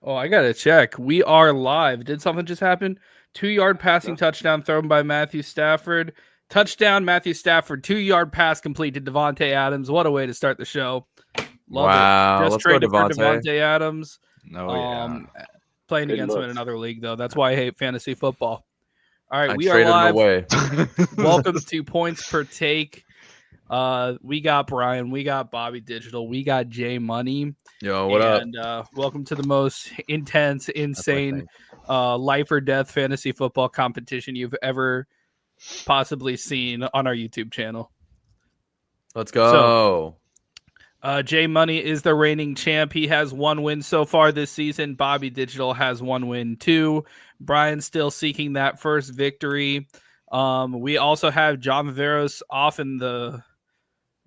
Oh, I gotta check. We are live. Did something just happen? 2-yard passing No? touchdown thrown by Matthew Stafford. Touchdown, Matthew Stafford. 2-yard pass complete to Devontae Adams. What a way to start the show. Love it. Wow, Just let's go, traded for Devontae. Devontae Adams. Oh yeah. Um, Playing Good against him in looks. another league though. That's why I hate fantasy football. All right, I we are traded him live. away. Welcome to Points Per Take. We got Brian, we got Bobby Digital, we got J Money. Yo, what up? And welcome to the most intense, That's my insane, thing. life or death fantasy football competition you've ever possibly seen on our YouTube channel. Let's go. J Money is the reigning champ. He has 1 win so far this season. Bobby Digital has 1 win too. Brian's still seeking that first victory. We also have Jon Veros off in the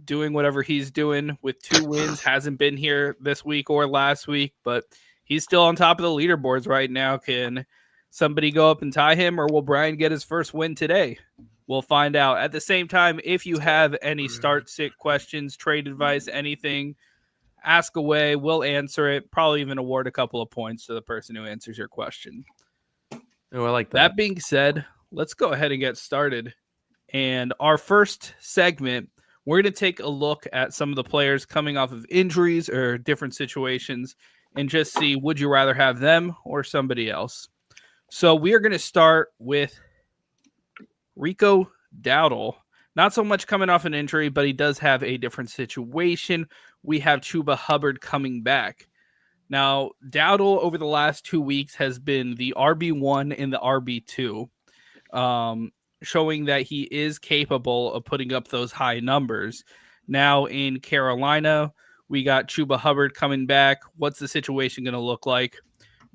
doing whatever he's doing with 2 wins. Hasn't been here this week or last week, but he's still on top of the leaderboards right now. Can somebody go up and tie him, or will Brian get his first win today? We'll find out. At the same time, if you have any start sit questions, trade advice, anything, ask away. We'll answer it. Probably even award a couple of points to the person who answers your question. Oh, I like that. That being said, let's go ahead and get started. And our first segment, we're going to take a look at some of the players coming off of injuries or different situations and just see, would you rather have them or somebody else? So we are going to start with Rico Dowdle. Not so much coming off an injury, but he does have a different situation. We have Chuba Hubbard coming back. Now, Dowdle over the last 2 weeks has been the RB1 and the RB2, showing that he is capable of putting up those high numbers. Now in Carolina, we got Chuba Hubbard coming back. What's the situation going to look like?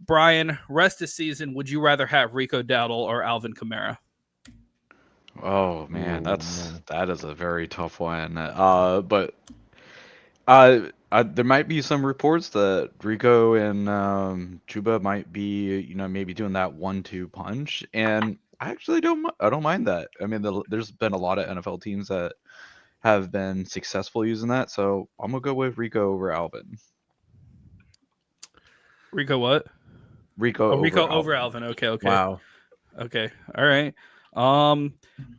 Brian, rest of season, would you rather have Rico Dowdle or Alvin Kamara? Oh man, Ooh, that is a very tough one. But there might be some reports that Rico and Chuba might be, maybe doing that 1-2 punch, and I actually I don't mind that. I mean, there's been a lot of NFL teams that have been successful using that, so I'm gonna go with Rico over Alvin. Rico what? Rico over Alvin. Okay. Wow. Okay. All right.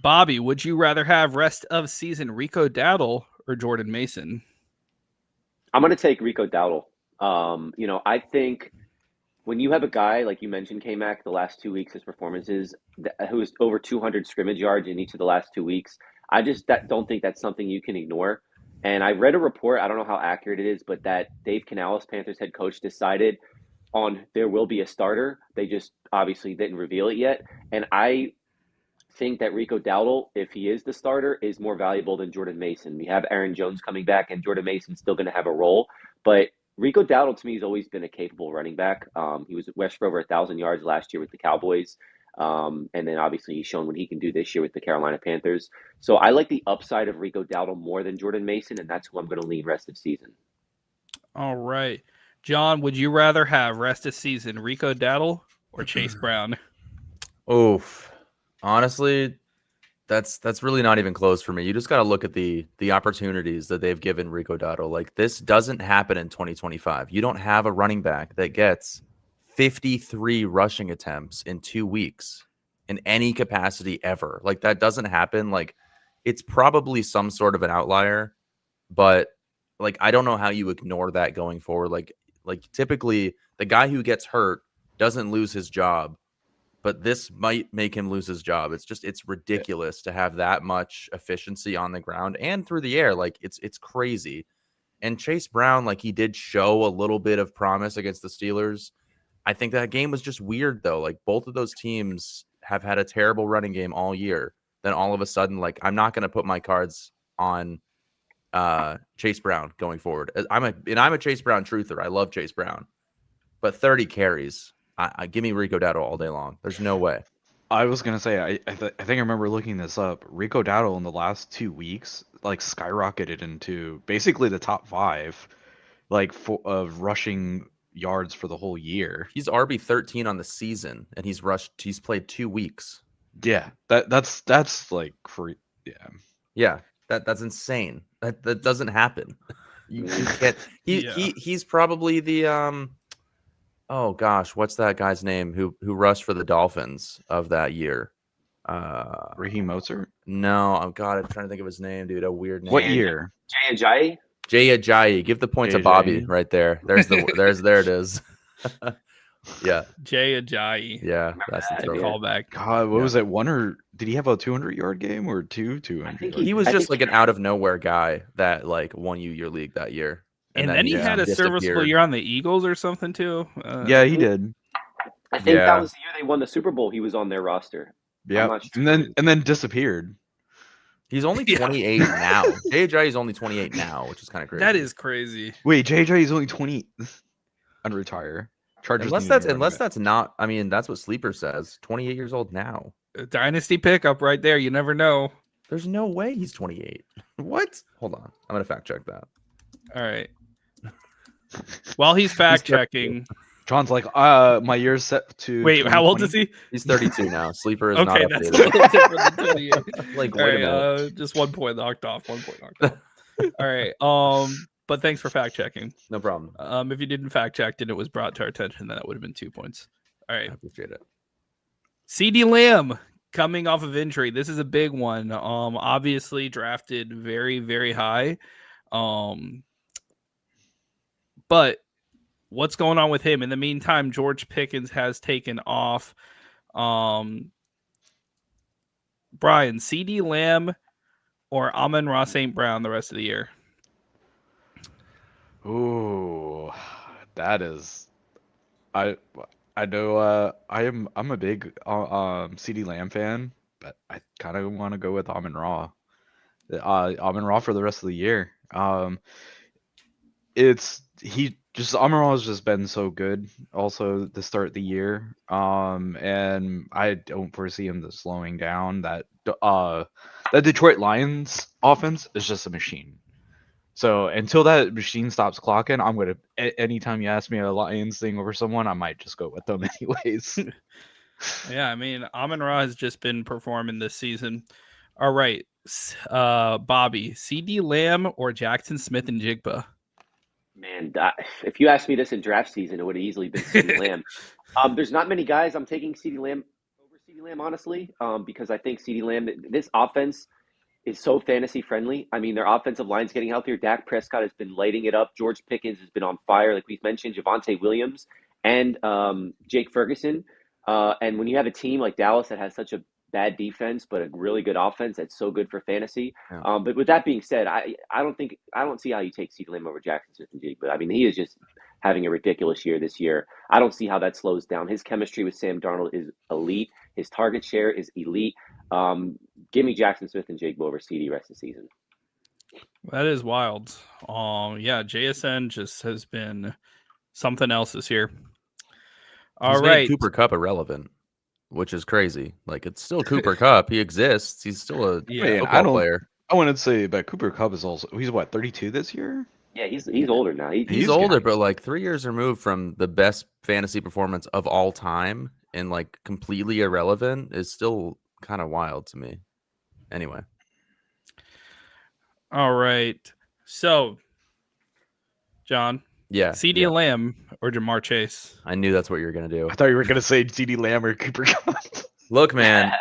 Bobby, would you rather have rest of season Rico Dowdle or Jordan Mason? I'm going to take Rico Dowdle. I think when you have a guy, like you mentioned, K-Mac, the last 2 weeks, his performances, who's over 200 scrimmage yards in each of the last 2 weeks, don't think that's something you can ignore. And I read a report, I don't know how accurate it is, but that Dave Canales, Panthers head coach, decided on there will be a starter. They just obviously didn't reveal it yet. And I think that Rico Dowdle, if he is the starter, is more valuable than Jordan Mason. We have Aaron Jones coming back, and Jordan Mason's still going to have a role. But Rico Dowdle, to me, has always been a capable running back. He was west for over 1,000 yards last year with the Cowboys. And then obviously he's shown what he can do this year with the Carolina Panthers. So I like the upside of Rico Dowdle more than Jordan Mason, and that's who I'm going to lean rest of season. All right. John, would you rather have rest of season Rico Dowdle or Chase Brown? Oof. Honestly, that's really not even close for me. You just got to look at the opportunities that they've given Rico Dowdle. Like, this doesn't happen in 2025. You don't have a running back that gets 53 rushing attempts in 2 weeks in any capacity ever. Like, that doesn't happen. Like, it's probably some sort of an outlier, but like, I don't know how you ignore that going forward. Like typically the guy who gets hurt doesn't lose his job, but this might make him lose his job. It's ridiculous to have that much efficiency on the ground and through the air. Like, it's crazy. And Chase Brown, like, he did show a little bit of promise against the Steelers. I think that game was just weird though. Like, both of those teams have had a terrible running game all year. Then all of a sudden, like, I'm not going to put my cards on Chase Brown going forward. I'm a Chase Brown truther. I love Chase Brown, but 30 carries. I give me Rico Dowdle all day long. There's no way. I was gonna say, I think I remember looking this up. Rico Dowdle in the last 2 weeks, like, skyrocketed into basically the top 5, like, of rushing yards for the whole year. He's RB13 on the season, and he's played 2 weeks. Yeah, that's like Yeah, that's insane. That doesn't happen. You can't. He's probably the Oh gosh, what's that guy's name who rushed for the Dolphins of that year? Raheem Mostert. No, I'm I'm trying to think of his name, dude. A weird name. What year? Jay Ajayi? Jay Ajayi. Give the point to Jay Bobby Ajayi? right there. There it is. Yeah, Jay Ajayi. yeah, that's the that, total. yeah. Callback. God, what Yeah. was it? Did he have a 200-yard game or two 200? think He was I just think like an out of nowhere guy that like won you your league that year, And then he had a serviceable disappeared. year on the Eagles or something too. Yeah, he did. I think Yeah. that was the year they won the Super Bowl. He was on their roster. Yeah, not sure. and then disappeared. He's only Yeah. 28 now. Jay Ajayi is only 28 now, which is kind of crazy. That is crazy. Wait, JJ is only 20. Unretire. Chargers. Unless that's not. I mean, that's what Sleeper says. 28 years old now. A dynasty pickup right there. You never know. There's no way he's 28. What? Hold on. I'm gonna fact check that. All right. While he's fact checking. John's like, my year's set to. Wait, how old is he? He's 32 now. Sleeper is Okay, not that's a updated. little different than 28. Like, All wait a right, minute. just 1 point knocked off. 1 point knocked off. All right. But thanks for fact checking. No problem. If you didn't fact check and it was brought to our attention, then that would have been 2 points. All I right. appreciate it. CD Lamb coming off of injury. This is a big one. Obviously drafted very, very high. But what's going on with him? In the meantime, George Pickens has taken off. Brian, CD Lamb or Amon-Ra St. Brown the rest of the year? Ooh, that is. I know. I'm a big CD Lamb fan, but I kind of want to go with Amon-Ra. Amon-Ra for the rest of the year. Amon-Ra has just been so good. Also, to start the year. And I don't foresee him slowing down. That Detroit Lions offense is just a machine. So until that machine stops clocking, I'm gonna. Anytime you ask me a Lions thing over someone, I might just go with them anyways. Yeah, I mean, Amon-Ra has just been performing this season. All right, Bobby, CD Lamb or Jackson Smith and Jigba? Man, if you asked me this in draft season, it would have easily been CeeDee Lamb. There's not many guys I'm taking CeeDee Lamb over CeeDee Lamb, honestly, because I think CeeDee Lamb, this offense is so fantasy friendly. I mean, their offensive line's getting healthier. Dak Prescott has been lighting it up. George Pickens has been on fire, like we've mentioned, Javonte Williams and Jake Ferguson. And when you have a team like Dallas that has such a bad defense, but a really good offense that's so good for fantasy. Yeah. But with that being said, I don't see how you take CeeDee Lamb over Jackson Smith and Jigba. I mean, he is just having a ridiculous year this year. I don't see how that slows down. His chemistry with Sam Darnold is elite. His target share is elite. Give me Jackson Smith and Jigba over CD rest of the season. That is wild. Yeah, JSN just has been something else this year. All He's right, made Cooper Kupp irrelevant, which is crazy. Like, it's still Cooper Kupp. He exists. He's still a Yeah, football player. I wouldn't say, but Cooper Kupp is also. He's what, 32 this year? Yeah, he's older now. He's older, but like 3 years removed from the best fantasy performance of all time and like completely irrelevant is still kind of wild to me. Anyway. all right. So, John, Yeah. CD Lamb or Jamar Chase? I knew that's what you were going to do. I thought you were gonna say CD Lamb or Cooper Kupp. Look, man,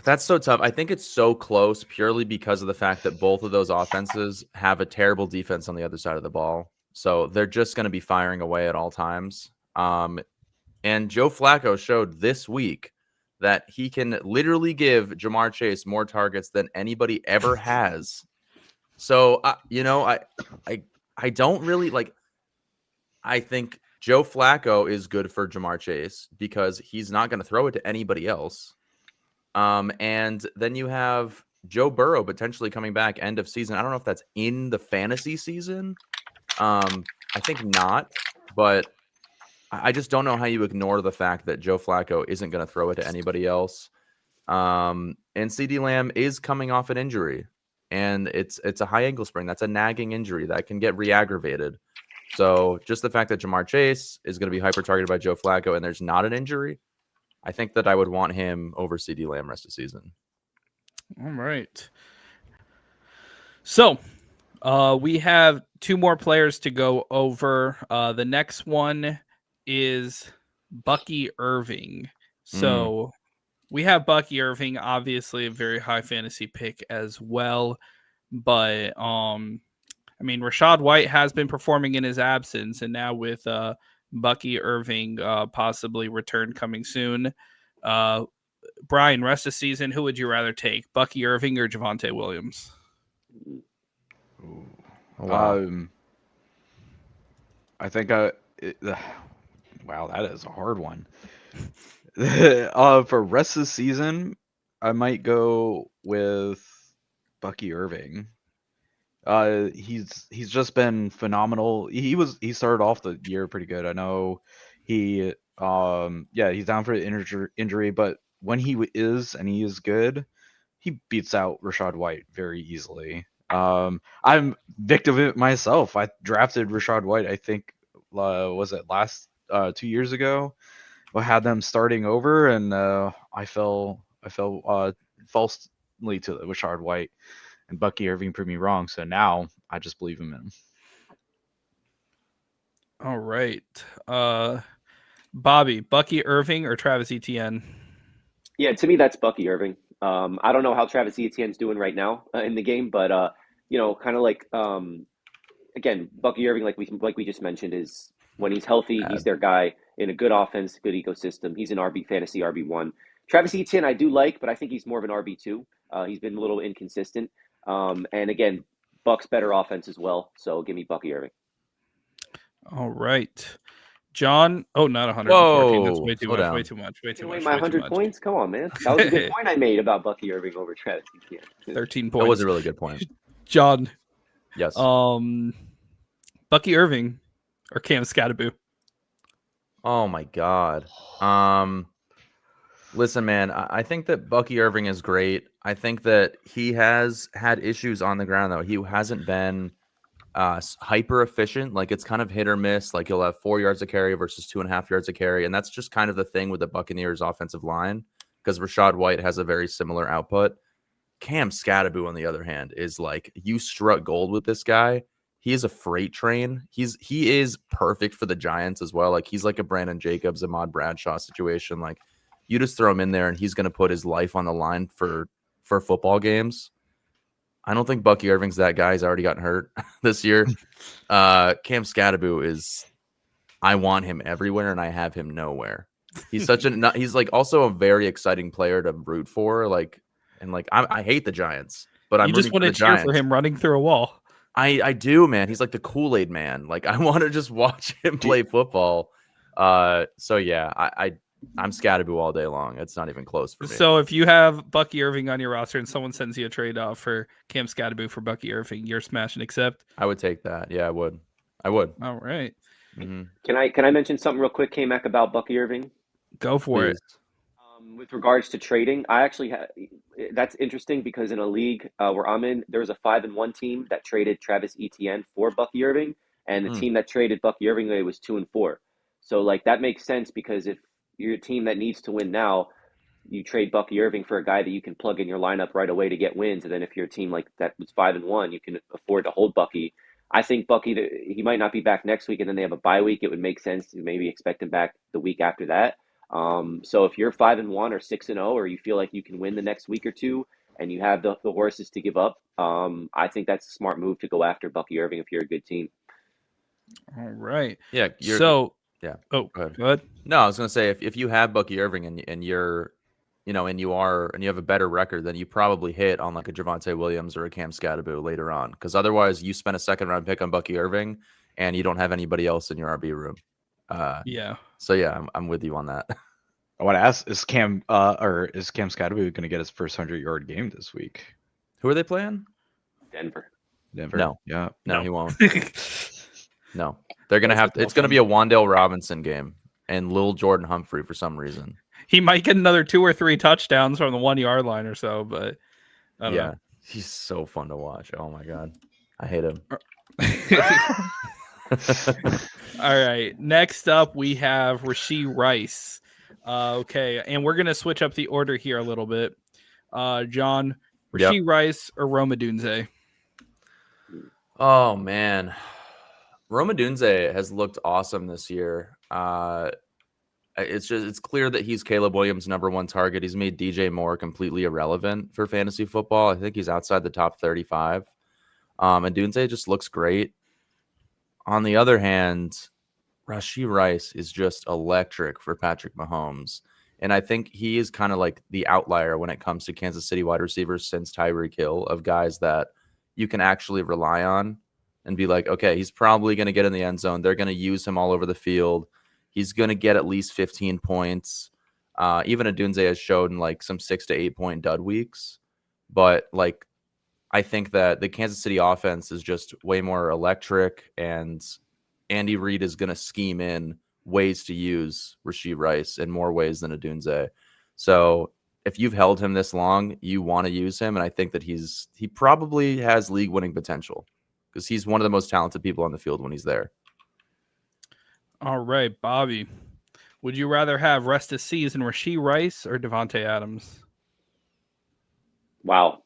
that's so tough. I think it's so close purely because of the fact that both of those offenses have a terrible defense on the other side of the ball. So they're just going to be firing away at all times. And Joe Flacco showed this week that he can literally give Jamar Chase more targets than anybody ever has. So, I don't really like. I think Joe Flacco is good for Jamar Chase because he's not going to throw it to anybody else. And then you have Joe Burrow potentially coming back end of season. I don't know if that's in the fantasy season. I think not, but I just don't know how you ignore the fact that Joe Flacco isn't going to throw it to anybody else. And CD Lamb is coming off an injury, and it's a high ankle sprain. That's a nagging injury that can get re-aggravated. So just the fact that Jamar Chase is going to be hyper-targeted by Joe Flacco and there's not an injury, I think that I would want him over CD Lamb rest of season. All right. So we have two more players to go over. The next one is Bucky Irving. So we have Bucky Irving, obviously a very high fantasy pick as well. But I mean, Rashad White has been performing in his absence, and now with Bucky Irving possibly return coming soon. Brian, rest of season, who would you rather take, Bucky Irving or Javonte Williams? Ooh. Oh, wow. I think wow, that is a hard one. For rest of the season, I might go with Bucky Irving. He's just been phenomenal. He started off the year pretty good. I know he he's down for the injury, but when he is good, he beats out Rashad White very easily. I'm victim of it myself. I drafted Rashad White, I think, was it last 2 years ago? I had them starting over, and I fell falsely to Rashad White, and Bucky Irving proved me wrong. So now I just believe in him. All right. Bobby, Bucky Irving or Travis Etienne? Yeah, to me, that's Bucky Irving. I don't know how Travis Etienne's doing right now in the game, but kind of like again, Bucky Irving, like we just mentioned, is when he's healthy, he's their guy in a good offense, good ecosystem. He's an fantasy RB1. Travis Etienne, I do like, but I think he's more of an RB2. He's been a little inconsistent, and again, Buck's better offense as well. So give me Bucky Irving. All right. Jon, not 114. That's Whoa, way too slow much. down. Way too much. Way too Away much. my Way too 100 much. points. Come on, man. That was a good point I made about Bucky Irving over Travis Etienne. 13 That was points. a really good point. Jon, Yes. Bucky Irving or Cam Skattebo? Oh my God. Listen, man, I think that Bucky Irving is great. I think that he has had issues on the ground, though. He hasn't been hyper efficient. Like, it's kind of hit or miss. Like, he'll have 4 yards of carry versus 2.5 yards of carry. And that's just kind of the thing with the Buccaneers offensive line, because Rashad White has a very similar output. Cam Skattebo, on the other hand, is like, you struck gold with this guy. He is a freight train. He is perfect for the Giants as well. Like, he's like a Brandon Jacobs, Ahmad Bradshaw situation. Like, you just throw him in there and he's going to put his life on the line for football games. I don't think Bucky Irving's that guy. He's already gotten hurt this year. Cam Skattebo is, I want him everywhere and I have him nowhere. He's he's like also a very exciting player to root for. I hate the Giants, but I'm You just want to cheer for him running through a wall. I do, man. He's like the Kool-Aid man. Like, I want to just watch him play football. So yeah, I'm Skattebo all day long. It's not even close for me. So if you have Bucky Irving on your roster and someone sends you a trade off for Cam Skattebo for Bucky Irving, you're smash and accept? I would take that. Yeah, I would. All right. Mm-hmm. Can I mention something real quick, K-Mac, about Bucky Irving? Go for it. With regards to trading, I actually that's interesting because in a league where I'm in, there was a 5-1 team that traded Travis Etienne for Bucky Irving, and the team that traded Bucky Irving away was 2-4. So like that makes sense, because if you're a team that needs to win now, you trade Bucky Irving for a guy that you can plug in your lineup right away to get wins. And then if you're a team like that was 5-1, you can afford to hold Bucky. I think Bucky, he might not be back next week, and then they have a bye week. It would make sense to maybe expect him back the week after that. So if you're 5-1 or 6-0, or you feel like you can win the next week or two, and you have the horses to give up, I think that's a smart move to go after Bucky Irving if you're a good team. All right. Yeah. Yeah. Oh, go ahead. No, I was gonna say if you have Bucky Irving and you're, you have a better record, then you probably hit on like a Javonte Williams or a Cam Skattebo later on, because otherwise you spent a second round pick on Bucky Irving and you don't have anybody else in your RB room. Yeah. So yeah, I'm with you on that. I want to ask: Is Cam Skattebo going to get his first 100-yard game this week? Who are they playing? Denver. No. Yeah. No, he won't. No, they're gonna have to. It's gonna be a Wan'Dale Robinson game and Lil Jordan Humphrey for some reason. He might get another 2 or 3 touchdowns from the 1 yard line or so, but I don't know. He's so fun to watch. Oh my God, I hate him. All right. Next up, we have Rashee Rice. Okay, and we're gonna switch up the order here a little bit. Jon, Rashee Rice or Rome Odunze? Oh man, Roma Dunze has looked awesome this year. It's clear that he's Caleb Williams' #1 target. He's made DJ Moore completely irrelevant for fantasy football. I think he's outside the top 35. And Dunze just looks great. On the other hand, Rashee Rice is just electric for Patrick Mahomes. And I think he is kind of like the outlier when it comes to Kansas City wide receivers since Tyreek Hill, of guys that you can actually rely on and be like, okay, he's probably going to get in the end zone. They're going to use him all over the field. He's going to get at least 15 points. Even Adunze has shown like some 6 to 8 point dud weeks. But like, I think that the Kansas City offense is just way more electric, and Andy Reid is going to scheme in ways to use Rashee Rice in more ways than Adunze. So if you've held him this long, you want to use him. And I think that he probably has league winning potential because he's one of the most talented people on the field when he's there. All right, Bobby. Would you rather have rest of season Rashee Rice or Devontae Adams? Wow.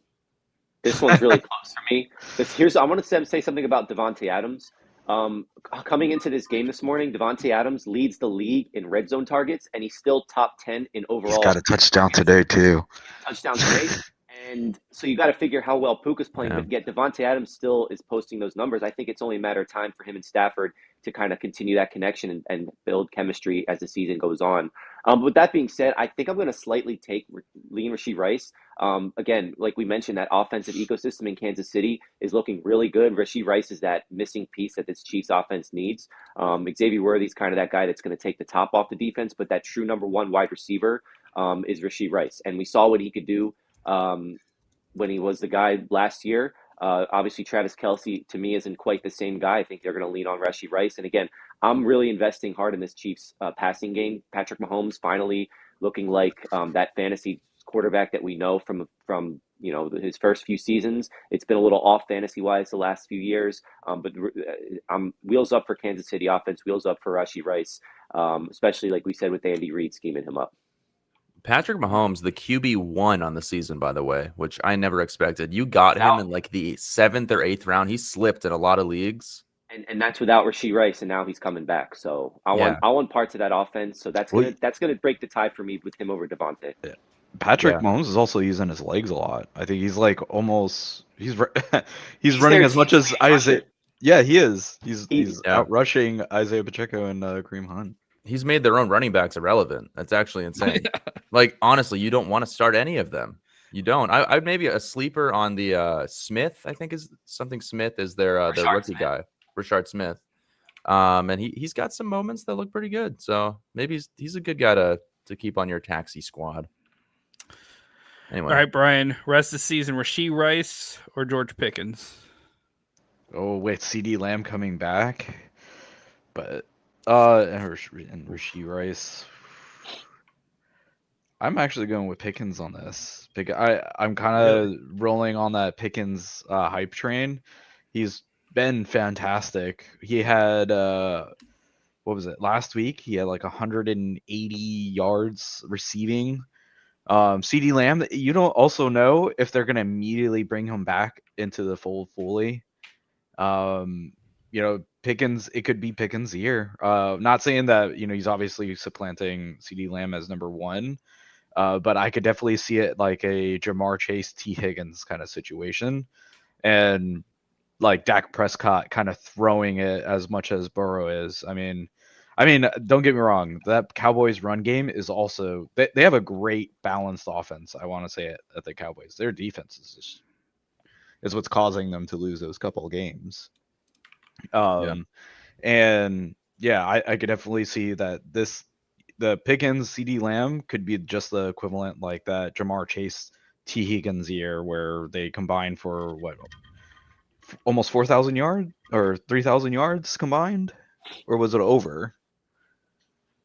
This one's really close for me. I want to say something about Devontae Adams. Coming into this game this morning, Devontae Adams leads the league in red zone targets, and he's still top 10 in overall. He's got a touchdown today, too. Touchdown today. And so you got to figure how well Puka's playing, Yeah. but yet Devontae Adams still is posting those numbers. I think it's only a matter of time for him and Stafford to kind of continue that connection and build chemistry as the season goes on. But with that being said, I think I'm going to slightly lean Rashee Rice. Again, like we mentioned, that offensive ecosystem in Kansas City is looking really good. Rashee Rice is that missing piece that this Chiefs offense needs. Xavier Worthy's kind of that guy that's going to take the top off the defense, but that true #1 wide receiver is Rashee Rice. And we saw what he could do when he was the guy last year. Obviously, Travis Kelce, to me, isn't quite the same guy. I think they're going to lean on Rashee Rice. And again, I'm really investing hard in this Chiefs passing game. Patrick Mahomes finally looking like that fantasy quarterback that we know from his first few seasons. It's been a little off fantasy-wise the last few years. But I'm wheels up for Kansas City offense, wheels up for Rashee Rice, especially like we said with Andy Reid scheming him up. Patrick Mahomes, the QB1 on the season, by the way, which I never expected. You got him in like the 7th or 8th round. He slipped in a lot of leagues. And that's without Rashee Rice, and now he's coming back. So I want parts of that offense. So that's gonna break the tie for me with him over Devontae. Yeah. Patrick Mahomes is also using his legs a lot. I think he's like almost he's running as much as Isaiah. Yeah, he is. He's out rushing Isaiah Pacheco and Kareem Hunt. He's made their own running backs irrelevant. That's actually insane. Like, honestly, you don't want to start any of them. You don't. I'd maybe a sleeper on the Smith, I think is something Smith is their rookie guy, Rashard Smith. And he's got some moments that look pretty good. So maybe he's a good guy to keep on your taxi squad. Anyway. All right, Brian, rest of the season, Rashee Rice or George Pickens? Oh, with CD Lamb coming back. But and Rashee Rice. I'm actually going with Pickens on this. I'm kind of rolling on that Pickens hype train. He's been fantastic. He had what was it last week? He had like 180 yards receiving. CD Lamb, you don't also know if they're going to immediately bring him back into the fold fully. Pickens, it could be Pickens' year. Not saying that, he's obviously supplanting CD Lamb as #1. But I could definitely see it like a Jamar Chase, T. Higgins kind of situation. And like Dak Prescott kind of throwing it as much as Burrow is. I mean, don't get me wrong. That Cowboys run game is also, they have a great balanced offense. I want to say it at the Cowboys. Their defense is what's causing them to lose those couple of games. And yeah, I could definitely see that the Pickens CD Lamb could be just the equivalent like that Jamar Chase T. Higgins year where they combined for almost 4,000 yards or 3,000 yards combined, or was it over?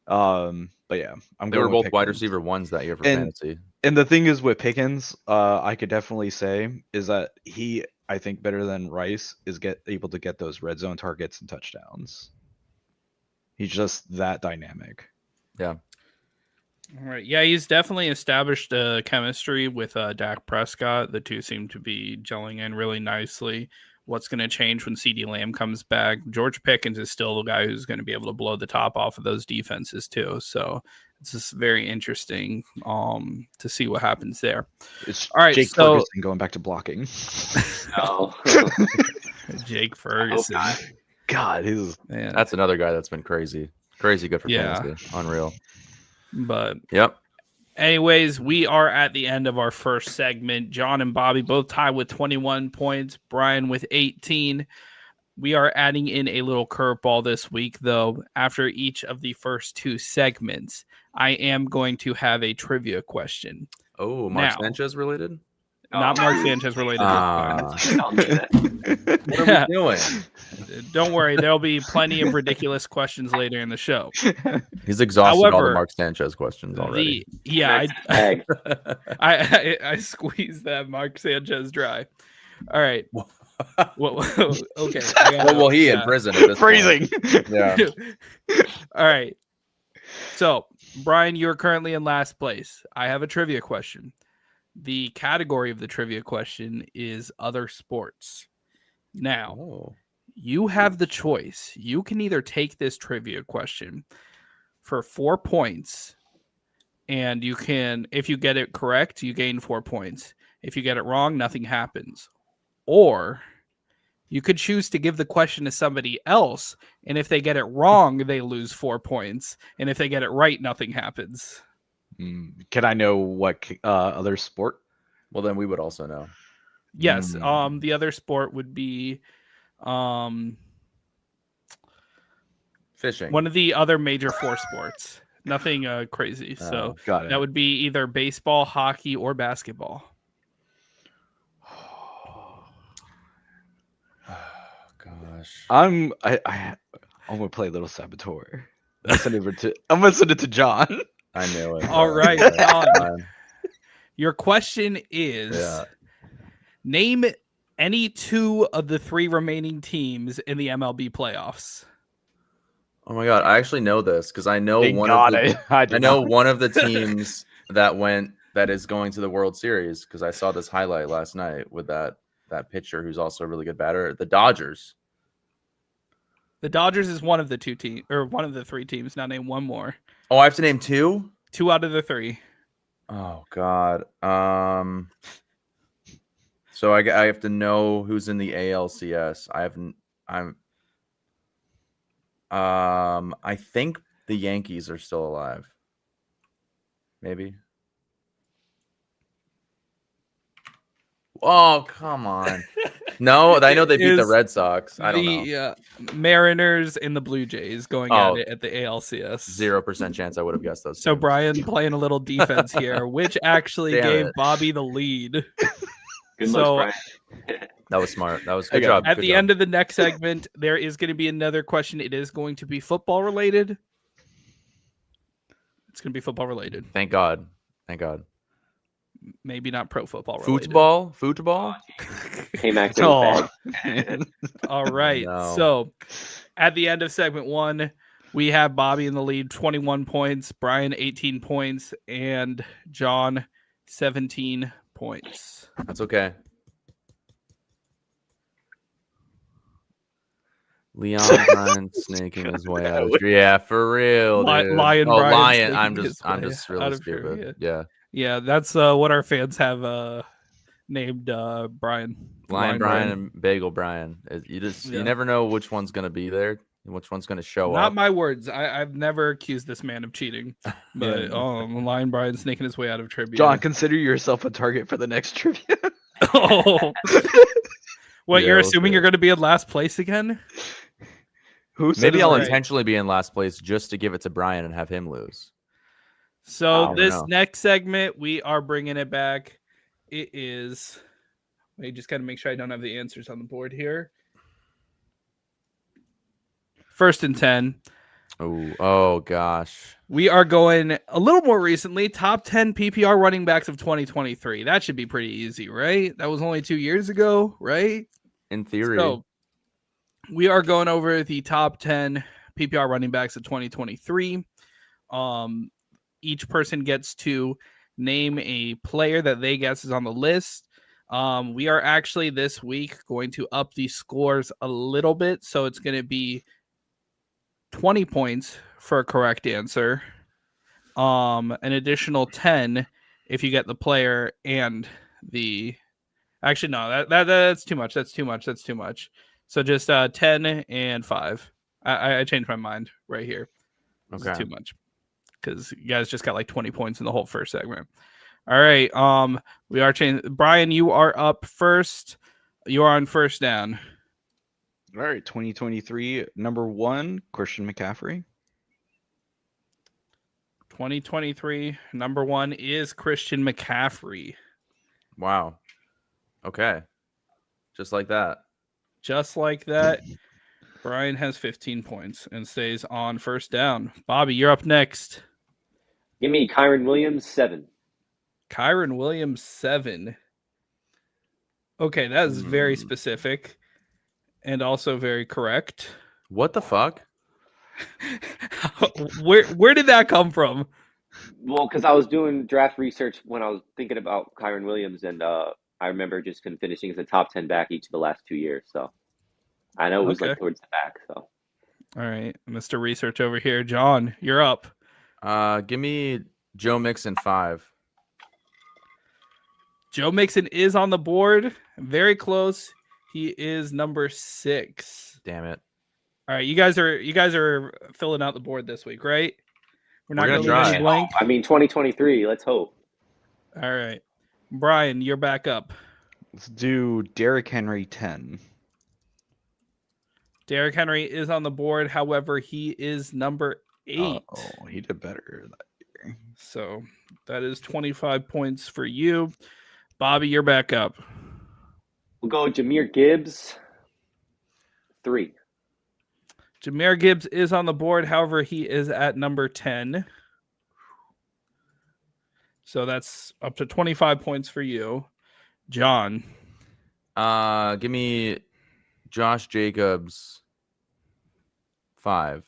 But yeah, they were both wide receiver ones that year for fantasy. And the thing is with Pickens, I could definitely say is that he, I think better than Rice, is able to get those red zone targets and touchdowns. He's just that dynamic. Yeah. All right. Yeah, he's definitely established a chemistry with Dak Prescott. The two seem to be gelling in really nicely. what's going to change when CeeDee Lamb comes back. George Pickens is still the guy who's going to be able to blow the top off of those defenses too. So it's just very interesting to see what happens there. It's All right, Jake so Ferguson going back to blocking. No. Jake Ferguson. God, he's Man. That's another guy that's been crazy good for Yeah. fantasy. Unreal. But Yep. anyways, we are at the end of our first segment. Jon and Bobby both tied with 21 points. Brian with 18. We are adding in a little curveball this week, though. After each of the first two segments, I am going to have a trivia question. Oh, Mark Now- Sanchez related? Not Mark Sanchez related. Don't do that. What are we doing? Don't worry, there'll be plenty of ridiculous questions later in the show. He's exhausted all However, the Mark Sanchez questions already. Hey, I squeezed that Mark Sanchez dry. All right. Well, okay. Well, he in prison at this freezing. point. Yeah. All right. So, Brian, you're currently in last place. I have a trivia question. The category of the trivia question is other sports. Now, Oh. you have the choice. You can either take this trivia question for 4 points, and you can, if you get it correct, you gain 4 points. If you get it wrong, nothing happens. Or you could choose to give the question to somebody else, and if they get it wrong, they lose 4 points. And if they get it right, nothing happens. Can I know what other sport? Well, then we would also know. Yes. The other sport would be Fishing. one of the other major 4 sports. Nothing crazy. So Got it. that would be either baseball, hockey, or basketball. Gosh. I'm gonna play a little saboteur. I'm gonna send it to Jon. I knew it. All right, Yeah. Jon. Your question is name any 2 of the 3 remaining teams in the MLB playoffs. Oh my god, I actually know this because I know Thank one God of the, I I know one of the teams that is going to the World Series because I saw this highlight last night with that pitcher who's also a really good batter. The Dodgers. The Dodgers is one of the 2 teams, or one of the 3 teams. Now name one more. Oh, I have to name 2? 2 out of the 3. Oh God. So I have to know who's in the ALCS. I think the Yankees are still alive. Maybe. Oh, come on. No, I know they beat the Is Red Sox. I don't know. The Mariners and the Blue Jays going at it at the ALCS. 0% chance I would have guessed those. So teams. Brian playing a little defense here, which actually Damn gave it. Bobby the lead. good So- looks, Brian. That was smart. That was good Okay. job. At good the job. end of the next segment, there is going to be another question. It is going to be football related. It's going to be football related. Thank God. Thank God. Maybe not pro football related. Football? Came back to Oh, the All right. No. So at the end of segment 1, we have Bobby in the lead, 21 points, Brian 18 points, and Jon 17 points. That's okay. Leon Bryan snaking his way out. Yeah, for real, dude. Lion oh, Bryan Lion. snaking I'm his just way really out of here, stupid. Yeah. Yeah, that's what our fans have named Brian. Lion Bryan and Bagel Brian. You Yeah. never know which one's gonna be there and which one's gonna show Not up. my words. I've never accused this man of cheating. But Lion Bryan snaking his way out of trivia. Jon, consider yourself a target for the next trivia. Oh. What, Yeah, you're we'll assuming see. you're going to be in last place again? Who said Maybe it I'll right? intentionally be in last place just to give it to Brian and have him lose. So I this don't know. next segment, we are bringing it back. It is. I just got to make sure I don't have the answers on the board here. 1st and 10. Oh gosh. We are going a little more recently. Top 10 PPR running backs of 2023. That should be pretty easy, right? That was only 2 years ago, right? In theory. So we are going over the top 10 PPR running backs of 2023. Each person gets to name a player that they guess is on the list. We are actually this week going to up the scores a little bit. So it's going to be 20 points for a correct answer. An additional 10 if you get the player and the... Actually, no, that's too much. That's too much. So just 10 and 5. I changed my mind right here. This is too much because you guys just got like 20 points in the whole first segment. All right. We are changing. Brian, you are up first. You are on first down. All right, 2023, number 1, Christian McCaffrey. 2023, number 1 is Christian McCaffrey. Wow. Okay. Just like that. Just like that. Brian has 15 points and stays on first down. Bobby, you're up next. Give me Kyron Williams, 7. Kyron Williams, 7. Okay, that is very specific and also very correct. What the fuck? Where did that come from? Well, because I was doing draft research when I was thinking about Kyron Williams, and I remember just him finishing as a top 10 back each of the last 2 years. So I know it was like towards the back. So all right, Mr. Research over here. John, you're up. Give me Joe Mixon, 5. Joe Mixon is on the board. Very close. He is number 6. Damn it. All right, you guys are filling out the board this week, right? We're not We're going to gonna leave try. any blank. I mean, 2023. Let's hope. All right, Brian, you're back up. Let's do Derrick Henry, 10. Derrick Henry is on the board. However, he is number 8. Oh, he did better that year. So that is 25 points for you. Bobby, you're back up. We'll go Jahmyr Gibbs, 3. Jahmyr Gibbs is on the board. However, he is at number 10. So that's up to 25 points for you. John. Give me Josh Jacobs, 5.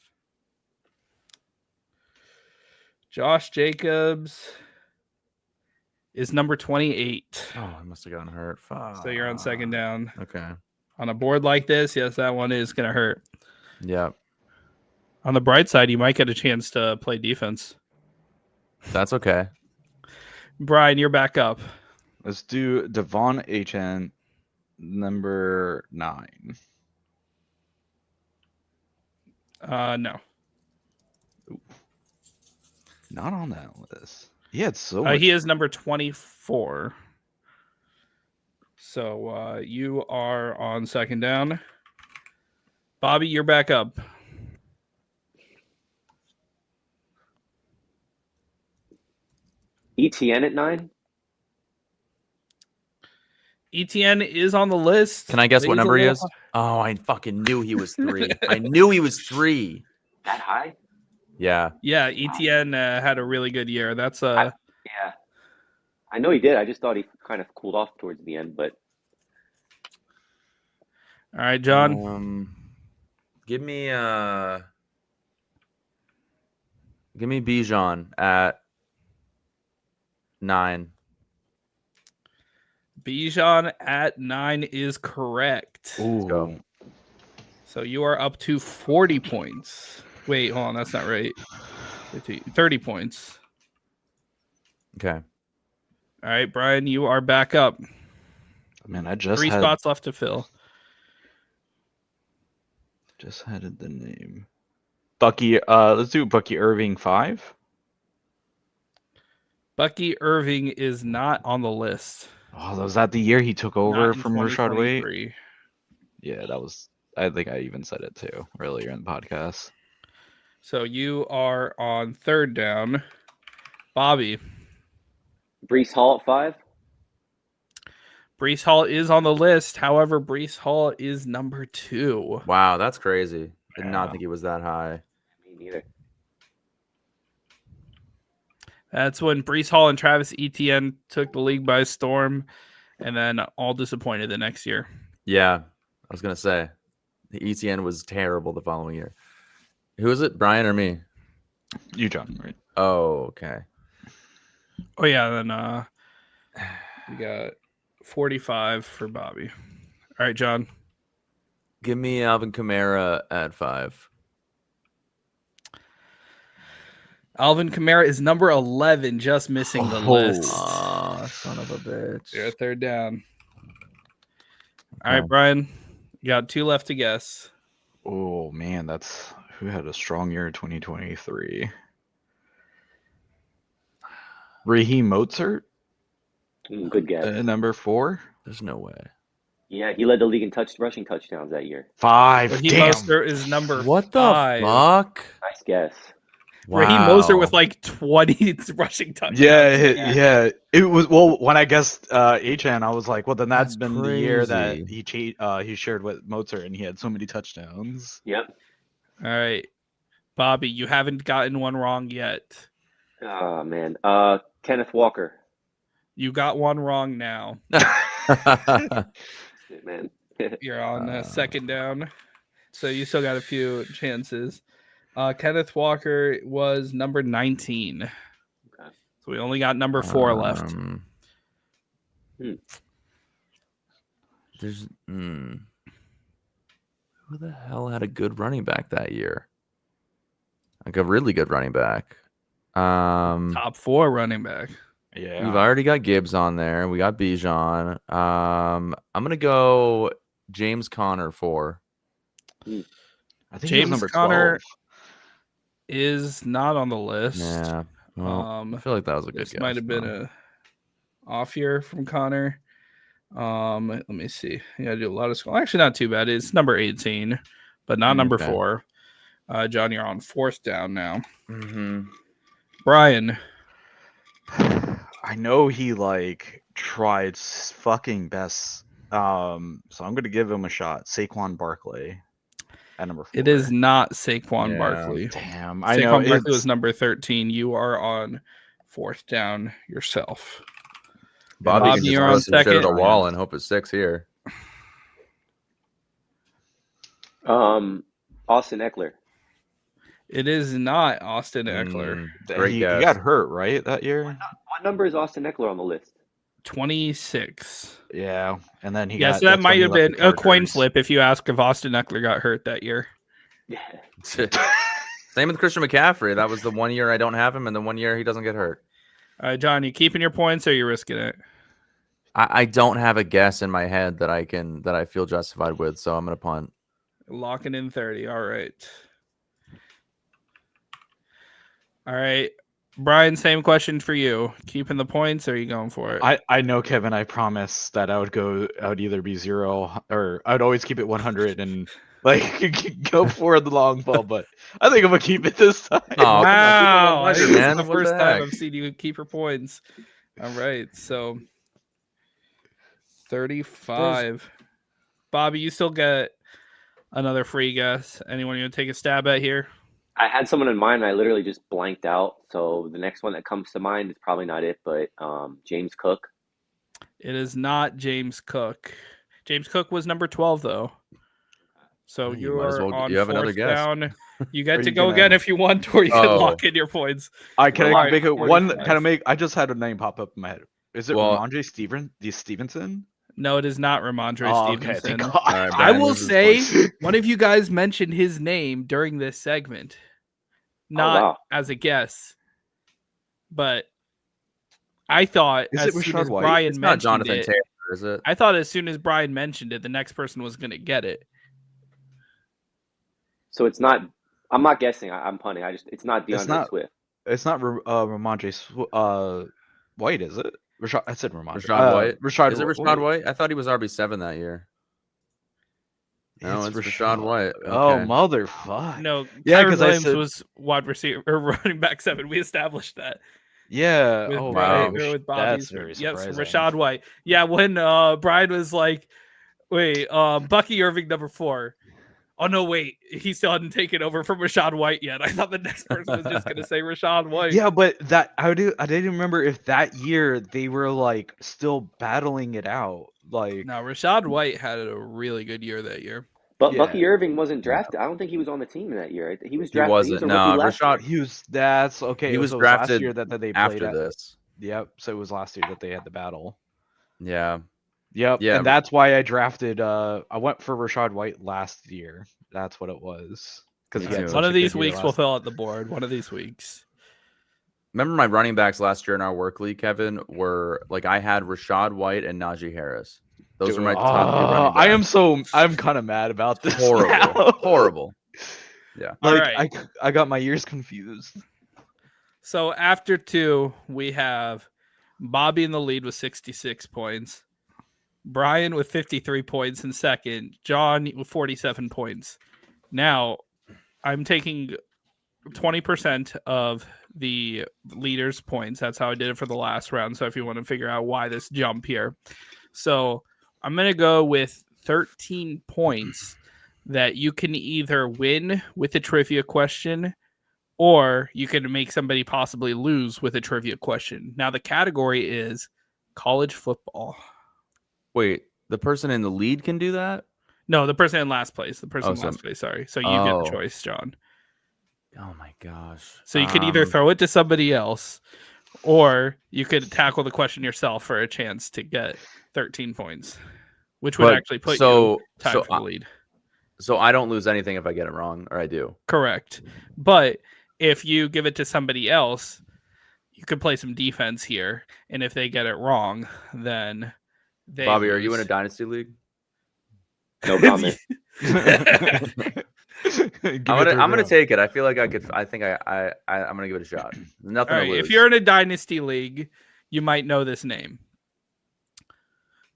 Josh Jacobs is number 28. Oh, I must have gotten hurt. Fuck. So you're on second down. Okay. On a board like this, yes, that one is going to hurt. Yeah. On the bright side, you might get a chance to play defense. That's okay. Brian, you're back up. Let's do Devon H.N., number 9. No. Not on that list. He had so much. He is number 24. So you are on second down. Bobby, you're back up. ETN at 9. ETN is on the list. Can I guess But what he's a number he little is? Oh, I fucking knew he was 3. I knew he was 3. That high? Yeah. Yeah, ETN had a really good year. That's Yeah. I know he did. I just thought he kind of cooled off towards the end, but all right, John. Give me Bijan at 9. Bijan at 9 is correct. Let's go. So you are up to 40 points. Wait, hold on, that's not right. 30 points. Okay. All right, Brian, you are back up. Man, I just 3 had, spots left to fill. just had the name. Bucky, let's do Bucky Irving, 5. Bucky Irving is not on the list. Oh, was that the year he took over Not in from Rashad Wade? 2023. Yeah, that was. I think I even said it too earlier in the podcast. So you are on third down. Bobby. Brees Hall at 5. Brees Hall is on the list. However, Brees Hall is number 2. Wow, that's crazy. Did Yeah. not think he was that high. Me neither. That's when Brees Hall and Travis Etienne took the league by storm, and then all disappointed the next year. Yeah, I was gonna say the ETN was terrible the following year. Who is it, Brian or me? You, John, right? Oh, okay. Oh yeah, then we got 45 for Bobby. All right, John. Give me Alvin Kamara at 5. Alvin Kamara is number 11, just missing the list. Son of a bitch. You're at third down. All right, Okay. Brian. You got 2 left to guess. Oh man, that's who had a strong year in 2023. Raheem Mozart, Good guess. number 4. There's no way. Yeah, he led the league in rushing touchdowns that year. 5. Raheem Damn. Mostert is number What the 5. fuck? Nice guess. Raheem Mostert with like 20 rushing touchdowns. Yeah. It was when I guessed HN, I was like, well, then that's been the year that crazy. he shared with Mozart, and he had so many touchdowns. Yep. All right, Bobby, you haven't gotten one wrong yet. Oh man. Kenneth Walker. You got one wrong now. Shit, man. You're on second down, so you still got a few chances. Kenneth Walker was number 19. Okay. So we only got number 4 left. There's who the hell had a good running back that year? Like a really good running back. Top 4 running back. Yeah. We've already got Gibbs on there. We got Bijan. I'm gonna go James Conner 4. I think he was James number Conner 12. is not on the list. Yeah. Well, I feel like that was a good This guess. might have been a off year from Connor. Let me see. Yeah, I do a lot of school. Actually, not too bad. It's number 18, but not number Okay. 4. John, you're on 4th down now. Mm-hmm. Brian. I know he tried fucking best. So I'm gonna give him a shot. Saquon Barkley at number 4. It is not Saquon Yeah. Barkley. Damn, I know. Saquon Barkley was number 13. You are on 4th down yourself. Bobby Bobby, can just you're throw on some shit at second. a wall and hope it's 6 here. Austin Eckler. It is not Austin Eckler. Great he guess. got hurt, right, that year? What number is Austin Eckler on the list? 26. Yeah, and then he Yeah, got. so that that's when might he have left been the a coin Chargers. flip if you ask if Austin Eckler got hurt that year. Yeah. Same with Christian McCaffrey. That was the 1 year I don't have him, and the 1 year he doesn't get hurt. All right, John, you keeping your points or you risking it? I don't have a guess in my head that I feel justified with, so I'm gonna punt. Locking in 30. All right. All right. Brian, same question for you. Keeping the points or are you going for it? I know, Kevin. I promise that I would either be 0 or I'd always keep it 100 and go for the long ball. But I think I'm gonna keep it this time. Oh, come on, keep it wow. 100, This is man. the What first the time heck? I've seen you keep your points. All right. So 35. Bobby, you still get another free guess. Anyone you want to take a stab at here? I had someone in mind and I literally just blanked out. So the next one that comes to mind is probably not it, but James Cook. It is not James Cook. James Cook was number 12, though. So You you might as are well- on you have another 4th guess. down. You get Are to you go gonna- again if you want, or you can Oh. lock in your points. Can All I right, make it one? 45. Can I make? I just had a name pop up in my head. Is it Well- Ramondre Stevenson? No, it is not Ramondre Oh, okay. Stevenson. Thank God. All right, I Brian, will loses say points. one of you guys mentioned his name during this segment, not wow. as a guess, but I thought Is as it soon Rashad as White? Brian It's not mentioned Jonathan it, Taylor, is it? I thought as soon as Brian mentioned it, the next person was going to get it. So it's not. I'm not guessing. I'm punting. It's not DeAndre not- Swift. It's not Ramondre White, is it? I said Ramondre. Rashad White. Rashad. Is it Rashad White? I thought he was RB7 that year. No, it's Rashad White. Oh, Okay. motherfuck. No, Yeah, Kyron 'cause I Williams said- was wide receiver or running back 7. We established that. Yeah. With Oh, Brian, wow. or with Bobby's. That's very Yes, surprising. Rashad White. Yeah, when Brian was like, wait, Bucky Irving number 4. Oh no, wait, he still hadn't taken over from Rashad White yet. I thought the next person was just gonna say Rashad White. Yeah, but I didn't remember if that year they were still battling it out. No, Rashad White had a really good year that year. But Yeah. Bucky Irving wasn't drafted. I don't think he was on the team in that year. He was He drafted. wasn't. a No, rookie last year. Rashad That's okay. He was so it last drafted year that they played after at. this. Yep. So it was last year that they had the battle. Yeah. Yep. Yeah, And that's why I drafted. I went for Rashad White last year. That's what it was. Because Me he had too. such One a of these good year weeks we'll last fill year. out the board. One of these weeks. remember my running backs last year in our work league, Kevin, were like I had Rashad White and Najee Harris. Those Dude, are my top 2 running backs. I'm kind of mad about this. Horrible. now. Horrible. Yeah. All Like right. I got my ears confused. So after 2, we have Bobby in the lead with 66 points. Brian with 53 points in second. Jon with 47 points. Now, I'm taking 20% of the leader's points. That's how I did it for the last round. So if you want to figure out why this jump here. So I'm going to go with 13 points that you can either win with a trivia question or you can make somebody possibly lose with a trivia question. Now, the category is college football. Wait, the person in the lead can do that? No, the person in last place. The person Oh, in so- last place, sorry. So you get the Oh. choice, John. Oh my gosh. So you could either throw it to somebody else or you could tackle the question yourself for a chance to get 13 points, which would But actually put you so tied for the lead. so I don't lose anything if I get it wrong, or I do. Correct. But if you give it to somebody else, you could play some defense here. And if they get it wrong, then they Bobby, are you in a lose. dynasty league? No comment. I'm gonna take it. I feel like I could. I think I'm gonna give it a shot. Nothing All to right, lose. if you're in a dynasty league, you might know this name.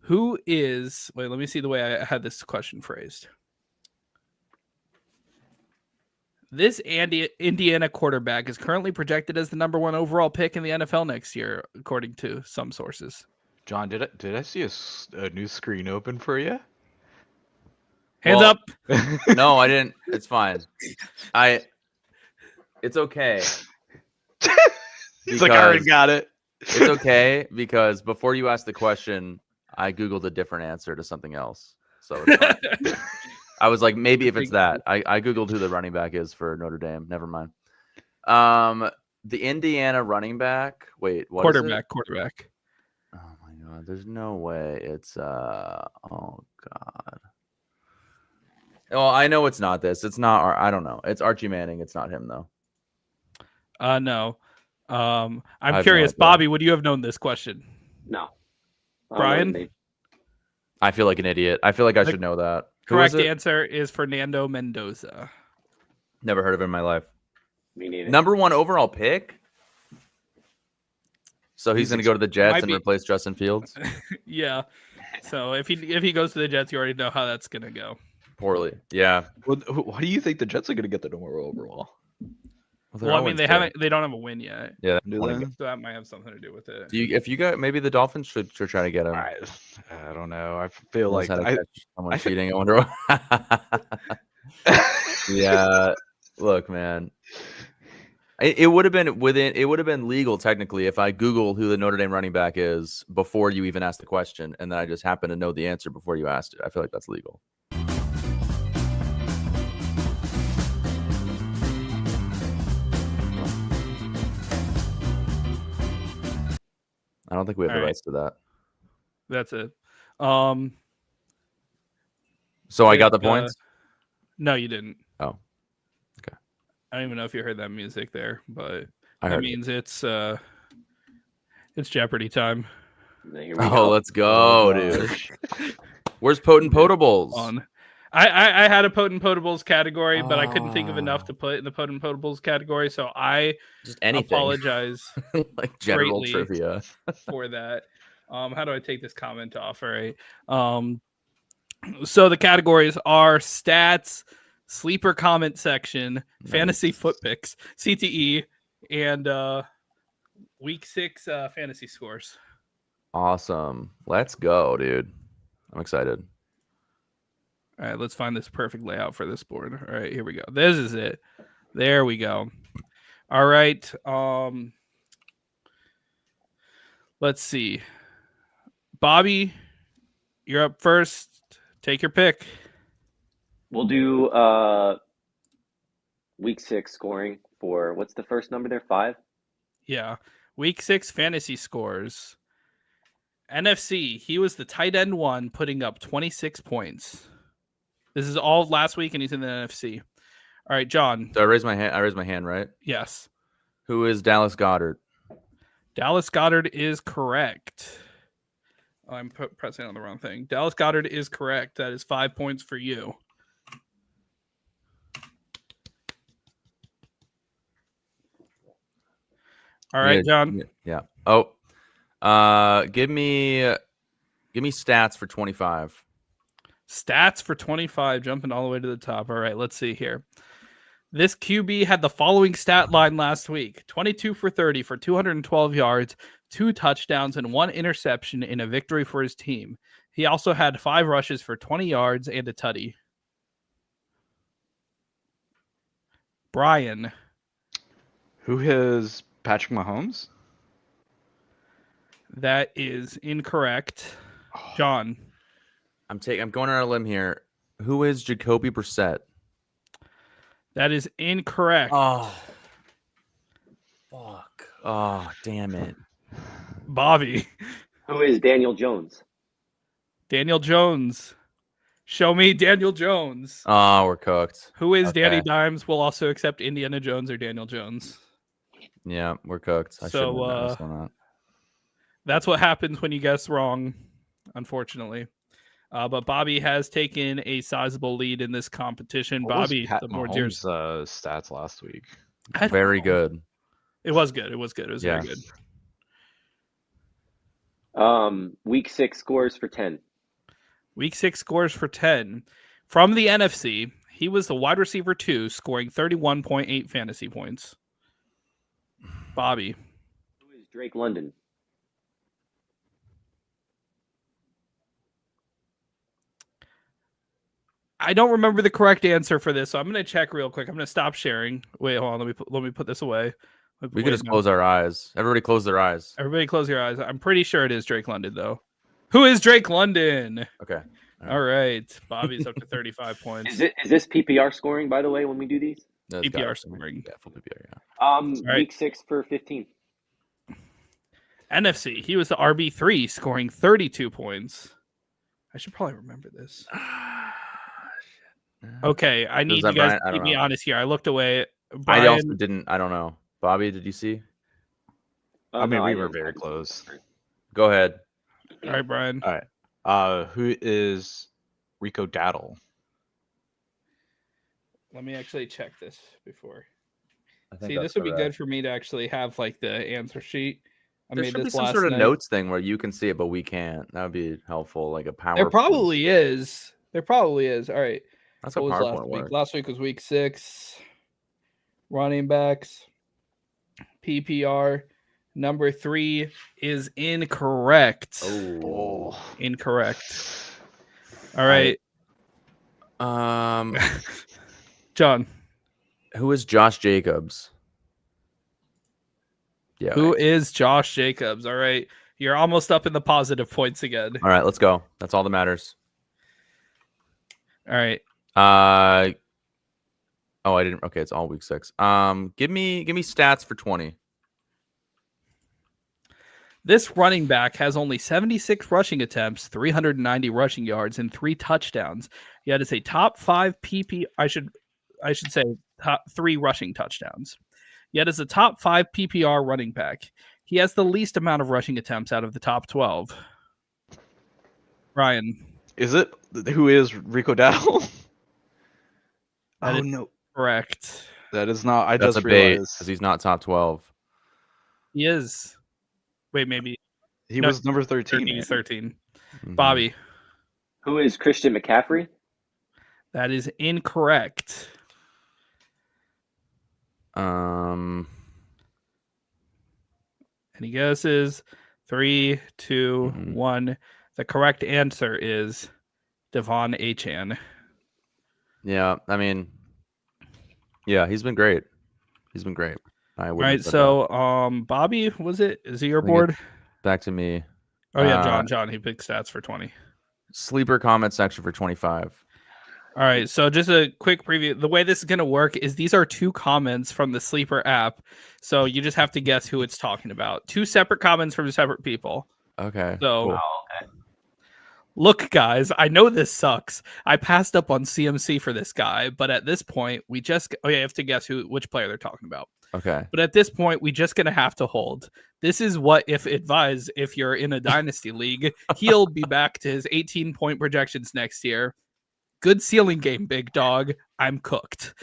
Who is? Wait, let me see the way I had this question phrased. This Indiana quarterback is currently projected as the number 1 overall pick in the NFL next year, according to some sources. John, did I see a new screen open for you? Hands Well, up. No, I didn't. It's fine. It's okay. He's like, I already because- got it. It's okay because before you asked the question, I googled a different answer to something else. So it's fine. I was like, maybe if it's that. I googled who the running back is for Notre Dame. Never mind. The Indiana running back. Wait, what is it? Quarterback. Oh my god, there's no way it's oh god. Well, I know it's not this. It's not. I don't know. It's Archie Manning. It's not him though. No. I'm have no curious, idea. Bobby, would you have known this question? No. I don't know Brian? the name. I feel like an idiot. I feel like I The should know that. Who is Correct it? answer is Fernando Mendoza. Never heard of him in my life. Me neither. Number 1 overall pick. So he's He's going to go to the Jets might and be- replace Justin Fields Yeah. So if he goes to the Jets, you already know how that's gonna go. poorly. Yeah. Why do you think the Jets are going to get the number overall? Well, I mean they don't have a win yet, Yeah. Do wanna they? get- so that might have something to do with it. If you got maybe the Dolphins should try to get him. I don't know. I feel Knows like how to catch someone I- cheating. I wonder. Yeah. Look, man. It would have been legal technically if I Googled who the Notre Dame running back is before you even asked the question, and then I just happened to know the answer before you asked it. I feel like that's legal. I don't think we have the All right. rights to that. That's it. So I Yeah, got the points. No, you didn't. Oh. Okay. I don't even know if you heard that music there, but I that heard. means it's Jeopardy time. Here we Oh, go. let's go, dude. Where's Potent Potables? On. I had a Potent Potables category, but I couldn't think of enough Ah. to put in the Potent Potables category, so I Just anything. apologize Like general greatly. trivia. for that. How do I take this comment off? All right. So the categories are stats, sleeper comment section, fantasy foot picks, CTE, and week 6 fantasy scores. Awesome. Let's go, dude. I'm excited. All right, let's find this perfect layout for this board. All right, here we go. This is it. There we go. All right. Let's see. Bobby, you're up first. Take your pick. We'll do week 6 scoring for what's the first number there? 5? Yeah. Week 6 fantasy scores. NFC, he was the tight end one, putting up 26 points. This is all last week, and he's in the NFC. All right, John. So I raised my hand, right? Yes. Who is Dallas Goedert? Dallas Goedert is correct. Oh, I'm pressing on the wrong thing. Dallas Goedert is correct. That is 5 points for you. All right, John. Yeah. Oh, give me stats for 25. Stats for 25, jumping all the way to the top. All right, let's see here. This QB had the following stat line last week: 22 for 30 for 212 yards, 2 touchdowns, and 1 interception in a victory for his team. He also had 5 rushes for 20 yards and a tutty. Brian. Who is Patrick Mahomes? That is incorrect. John. I'm going on a limb here. Who is Jacoby Brissett? That is incorrect. Oh, fuck. Oh, damn it. Bobby. Who is Daniel Jones? Daniel Jones. Show me Daniel Jones. Oh, we're cooked. Who is Okay. Danny Dimes? Will also accept Indiana Jones or Daniel Jones. Yeah, we're cooked. I shouldn't have asked on that. That's what happens when you guess wrong, unfortunately. But Bobby has taken a sizable lead in this competition. What was Bobby, Pat the more Mahomes' stats last week? Very good. It was good. It was good. It was Yeah. very good. Week 6 scores for 10. Week 6 scores for 10. From the NFC, he was the wide receiver 2, scoring 31.8 fantasy points. Bobby. Who is Drake London? I don't remember the correct answer for this, so I'm going to check real quick. I'm going to stop sharing. Wait, hold on. Let me put this away. We could just close our eyes. Everybody close their eyes. Everybody close your eyes. I'm pretty sure it is Drake London, though. Who is Drake London? Okay. All right. Bobby's up to 35 points. Is this PPR scoring, by the way, when we do these? No, it's got PPR it. scoring. Yeah, full PPR, yeah. right. Week 6 for 15. NFC, he was the RB3, scoring 32 points. I should probably remember this. Okay, I need you guys to keep me honest here. I looked away. Brian, I also didn't. I don't know. Bobby, did you see? I mean, No, we I were didn't. very close. Go ahead. All right, Brian. All right. Who is Rico Daddle? Let me actually check this before. I think See, this would be good for me to actually have like the answer sheet. There should be some sort of notes thing where you can see it, but we can't. That would be helpful, like a PowerPoint. There probably is. All right. That's What how was PowerPoint last week? works. Last week was week 6. Running backs. PPR. Number 3 is incorrect. Oh. Incorrect. All right. John. Who is Josh Jacobs? Yeah. Who is Josh Jacobs? All right. You're almost up in the positive points again. All right, let's go. That's all that matters. All right. Oh, I didn't. Okay, it's all week 6. Give me stats for 20. This running back has only 76 rushing attempts, 390 rushing yards, and 3 touchdowns. Yet it's a top 5 PP. I should say top 3 rushing touchdowns. Yet is a top 5 PPR running back. He has the least amount of rushing attempts out of the top 12. Ryan. Is it? Who is Rico Daddle? That Oh is no, correct. that is not. That's just a bait realized because he's not top 12. He is. Wait, maybe. he no, was number 13. 13. He's 13. Mhm. Bobby. Who is Christian McCaffrey? That is incorrect. Any guesses? 3, 2, 1. The correct answer is Devon Achane. Yeah, I mean, yeah, he's been great. All right, so Bobby, was it? Is it your I think board? back to me. Oh yeah, John. He picked stats for 20. Sleeper comment section for 25. All right, so just a quick preview. The way this is going to work is these are 2 comments from the Sleeper app. So you just have to guess who it's talking about. 2 separate comments from separate people. Okay. So, cool. look, guys, I know this sucks. I passed up on CMC for this guy, but at this point, we just you have to guess which player they're talking about. Okay. But at this point, we just gonna have to hold. This is what if advised if you're in a dynasty league. He'll be back to his 18-point projections next year. Good ceiling game, big dog. I'm cooked.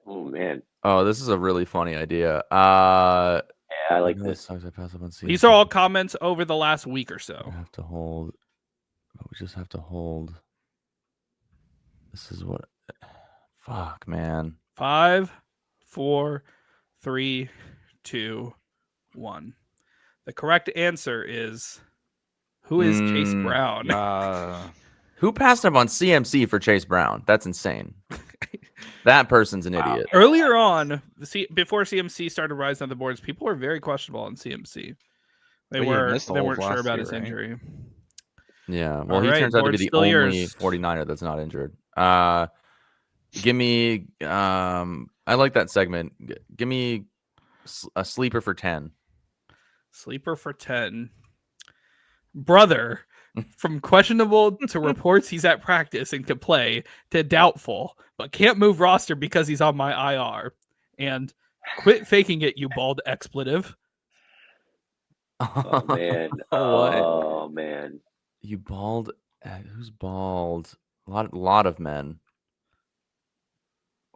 Oh man, Oh, this is a really funny idea. yeah, I like know it this. sucks I pass up on CMC. These are all comments over the last week or We so. have to hold. We just have to hold. This is what. Fuck, man. 5, 4, 3, 2, 1. The correct answer is who is Chase Brown? Who passed up on CMC for Chase Brown? That's insane. That person's an idiot. Earlier on, before CMC started rising on the boards, people were very questionable on CMC. They But he weren't missed the whole sure last about year, his right? injury. Yeah. Well, All he right, turns out to be board's the still only yours. 49er that's not injured. Give me. I like that segment. Give me a sleeper for 10. Sleeper for 10. Brother, from questionable to reports he's at practice and can play to doubtful, but can't move roster because he's on my IR. And quit faking it, you bald expletive. Oh man, What? oh man. You bald? Who's bald? A lot of men.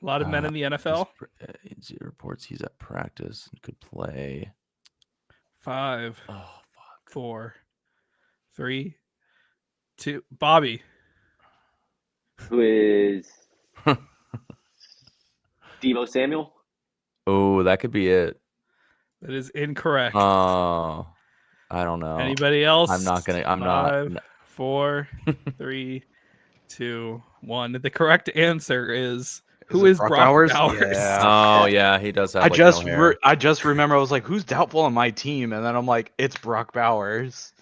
A lot of men in the NFL. Agency reports he's at practice and could play. 5, Oh fuck. 4, 3, 2. Bobby. Who is Deebo Samuel? Oh, that could be it. That is incorrect. Oh, I don't know. Anybody else? I'm not gonna. I'm 5, not. 4, 3, 2, 1. The correct answer is who it is Brock Brock Bowers? Bowers? Yeah. Oh yeah, he does have. I Like, just no hair. I just remember I was like, who's doubtful on my team? And then I'm like, it's Brock Bowers.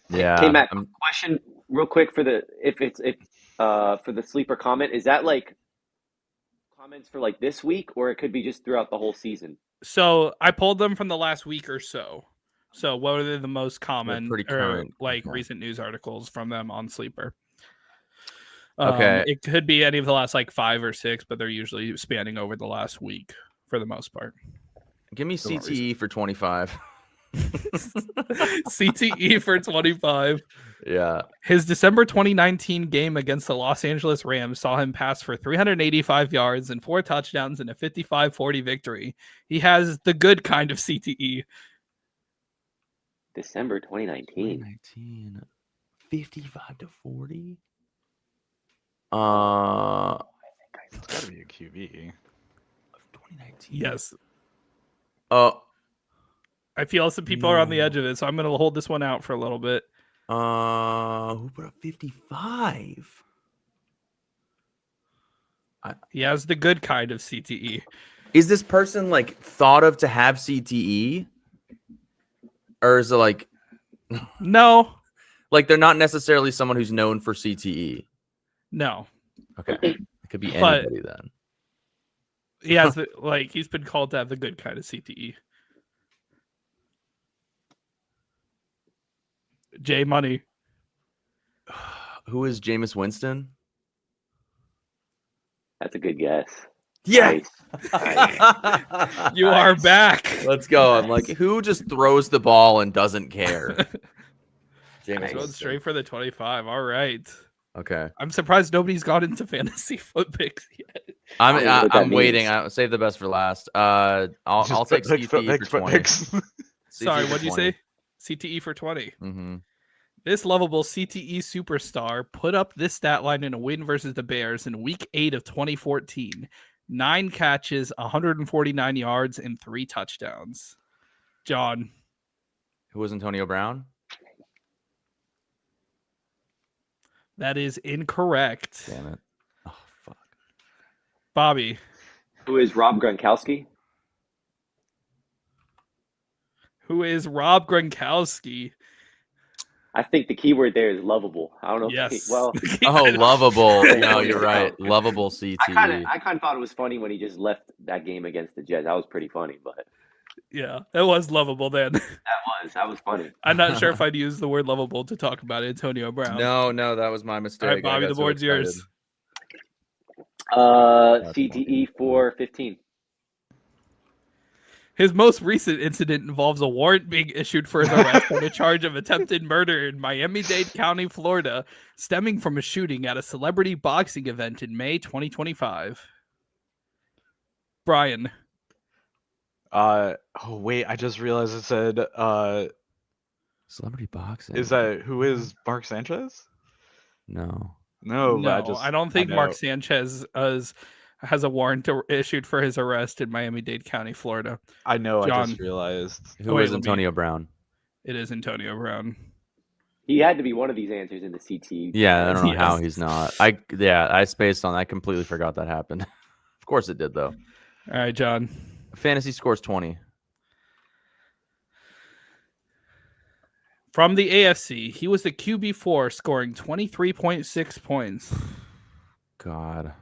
Yeah. Hey Matt, I'm- question real quick for the for the sleeper comment, is that like comments for like this week, or it could be just throughout the whole season? So I pulled them from the last week or so. So what are the most common pretty or current. like Okay. recent news articles from them on Sleeper? Okay. It could be any of the last like 5 or 6, but they're usually spanning over the last week for the most part. Give me For what CTE for 25. CTE for 25. Yeah. His December 2019 game against the Los Angeles Rams saw him pass for 385 yards and 4 touchdowns in a 55-40 victory. He has the good kind of CTE. December 2019. 2019. 55 to 40. It's gotta be a QB. 2019. Yes. Oh. I feel some people are on the edge of it, so I'm going to hold this one out for a little bit. Who put up 55? He has the good kind of CTE. Is this person like thought of to have CTE? Or is it like No. like they're not necessarily someone who's known for CTE? No. Okay. It could be But- anybody then. He has he's been called to have the good kind of CTE. J Money. Who is Jameis Winston? That's a good guess. Yeah. Nice. You are back. Let's go. I'm like, who just throws the ball and doesn't care? Jameis Nice. Going Winston. straight for the 25. All right. Okay. I'm surprised nobody's got into fantasy foot picks yet. I don't know what that I'm waiting. means. I'll save the best for last. I'll take CTE for 20. Sorry, what'd you say? CTE for 20. Mm-hmm. This lovable CTE superstar put up this stat line in a win versus the Bears in week 8 of 2014. 9 catches, 149 yards, and 3 touchdowns. John. Who was Antonio Brown? That is incorrect. Damn it. Oh, fuck. Bobby. Who is Rob Gronkowski? Who is Rob Gronkowski? I think the key word there is lovable. I don't know. Yes. Well, Oh, lovable. No, you're right. Lovable CTE. I kind of thought it was funny when he just left that game against the Jets. That was pretty funny, but Yeah, it was lovable then. That was funny. I'm not sure if I'd use the word lovable to talk about Antonio Brown. No, that was my mistake. All right, Bobby, the board's yours. CTE for 15. His most recent incident involves a warrant being issued for his arrest on a charge of attempted murder in Miami-Dade County, Florida, stemming from a shooting at a celebrity boxing event in May 2025. Brian. Oh wait, I just realized it said Celebrity boxing. is that who is Mark Sanchez? No. No, but I don't think Mark Sanchez has a warrant issued for his arrest in Miami-Dade County, Florida. I know. John. I just realized. Who is Antonio Brown? It is Antonio Brown. He had to be one of these answers in the CT. Yeah, I don't know how Yes. he's not. I spaced on. I completely forgot that happened. Of course it did though. All right, John. Fantasy scores 20. From the AFC, he was the QB4, scoring 23.6 points. God.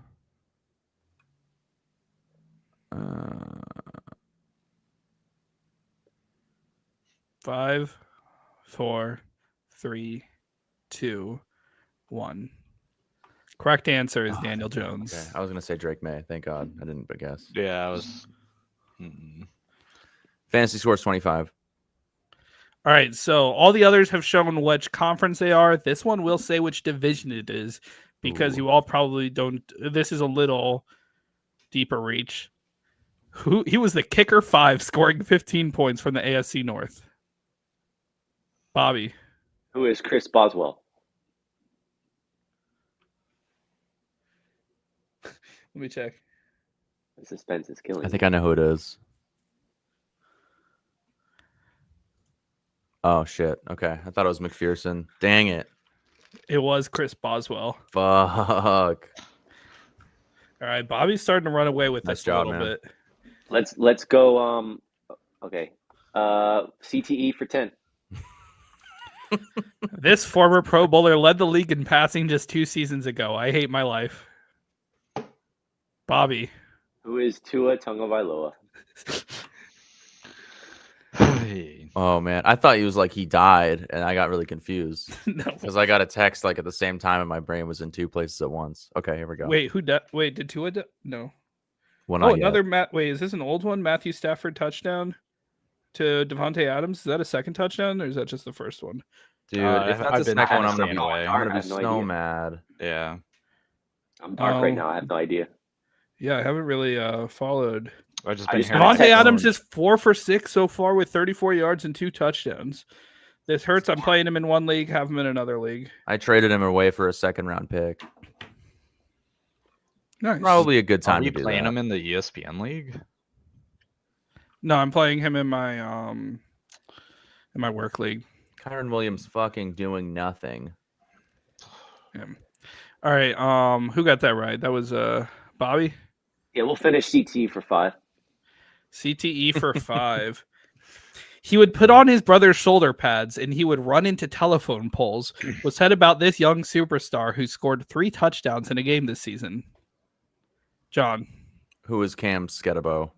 5, 4, 3, 2, 1. Correct answer is Daniel Jones. Okay, I was gonna say Drake May. Thank God I didn't guess. Yeah, I was. Fantasy scores 25. All right, so all the others have shown which conference they are. This one will say which division it is because Ooh. you all probably don't. This is a little deeper reach. He was the kicker 5, scoring 15 points from the AFC North. Bobby. Who is Chris Boswell? Let me check. The suspense is killing I me. think I know who it is. Oh shit. Okay, I thought it was McPherson. Dang it. It was Chris Boswell. Fuck. All right, Bobby's starting to run away with Nice this job, a little man. bit. Let's go. Okay. CTE for 10. This former Pro Bowler led the league in passing just 2 seasons ago. I hate my life. Bobby. Who is Tua Tagovailoa? Oh man, I thought he was like he died, and I got really confused No. because I got a text like at the same time, and my brain was in 2 places at once. Okay, here we go. Wait, did Tua? No. Well, Oh, not yet. another Wait, is this an old one? Matthew Stafford touchdown to Devontae Adams. Is that a second touchdown, or is that just the first one? Dude, if that's I've the been second one, I'm staying gonna away. be I have so no idea. mad. Yeah. I'm dark right Oh. now. I have no idea. Yeah, I haven't really followed. I've just I been just hearing wanted Devontae to- Adams is 4 for 6 so far with 34 yards and 2 touchdowns. This hurts. I'm playing him in one league, have him in another league. I traded him away for a second-round pick. Nice. Probably a good Are time we to do playing that. him in the ESPN league? No, I'm playing him in my work league. Kyron Williams fucking doing nothing. Yeah. All right. Who got that right? That was Bobby. Yeah, we'll finish CTE for 5. CTE for 5. He would put on his brother's shoulder pads and he would run into telephone poles. Was said about this young superstar who scored 3 touchdowns in a game this season. John. Who is Cam Sketabo?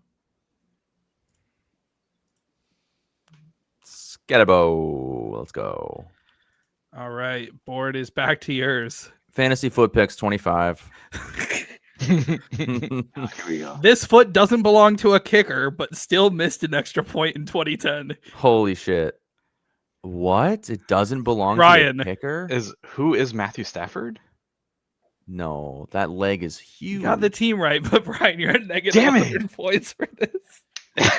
Sketabo. Let's go. All right. Board is back to yours. Fantasy foot picks 25. Here we go. This foot doesn't belong to a kicker, but still missed an extra point in 2010. Holy shit. What? It doesn't belong Ryan. to a kicker? Who is Matthew Stafford? No, that leg is huge. You got the team right, but Brian, you're at negative Damn it. 100 points for this.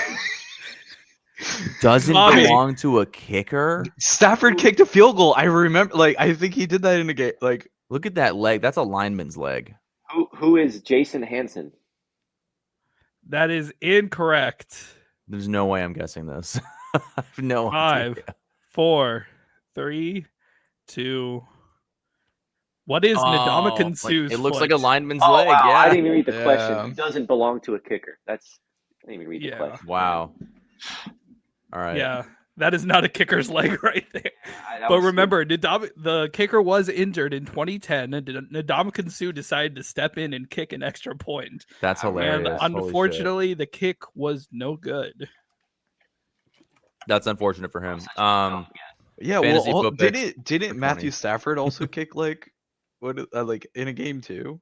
Doesn't Bobby. belong to a kicker? Stafford kicked a field goal. I remember, I think he did that in a game. Look at that leg. That's a lineman's leg. Who is Jason Hansen? That is incorrect. There's no way I'm guessing this. I have no 5, idea. 4, 3, 2. What is Ndamukong Like, Suh's it looks foot? like a lineman's Oh, leg. wow. Yeah. I didn't even read the Yeah. question. Who doesn't belong to a kicker? I didn't even read the Yeah. question. Wow. All right. Yeah, that is not a kicker's leg right there. That But was remember, the kicker was injured in 2010, and Ndamukong Suh decided to step in and kick an extra point. That's hilarious. And Holy shit. unfortunately, the kick was no good. That's unfortunate for him. Yeah, Fantasy well, foot picks didn't for Matthew 20. Stafford also kick like like in a game too?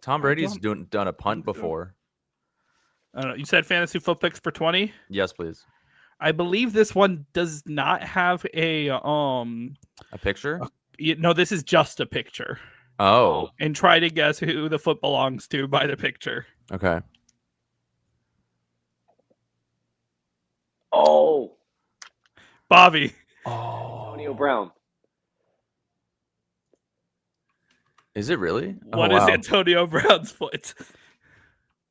Tom Brady's done a punt before. I don't know. You said fantasy foot picks for 20? Yes, please. I believe this one does not have a picture. No, this is just a picture. Oh, And try to guess who the foot belongs to by the picture. okay. Oh, Bobby. Antonio Brown. Is it really? What oh, is wow. Antonio Brown's foot?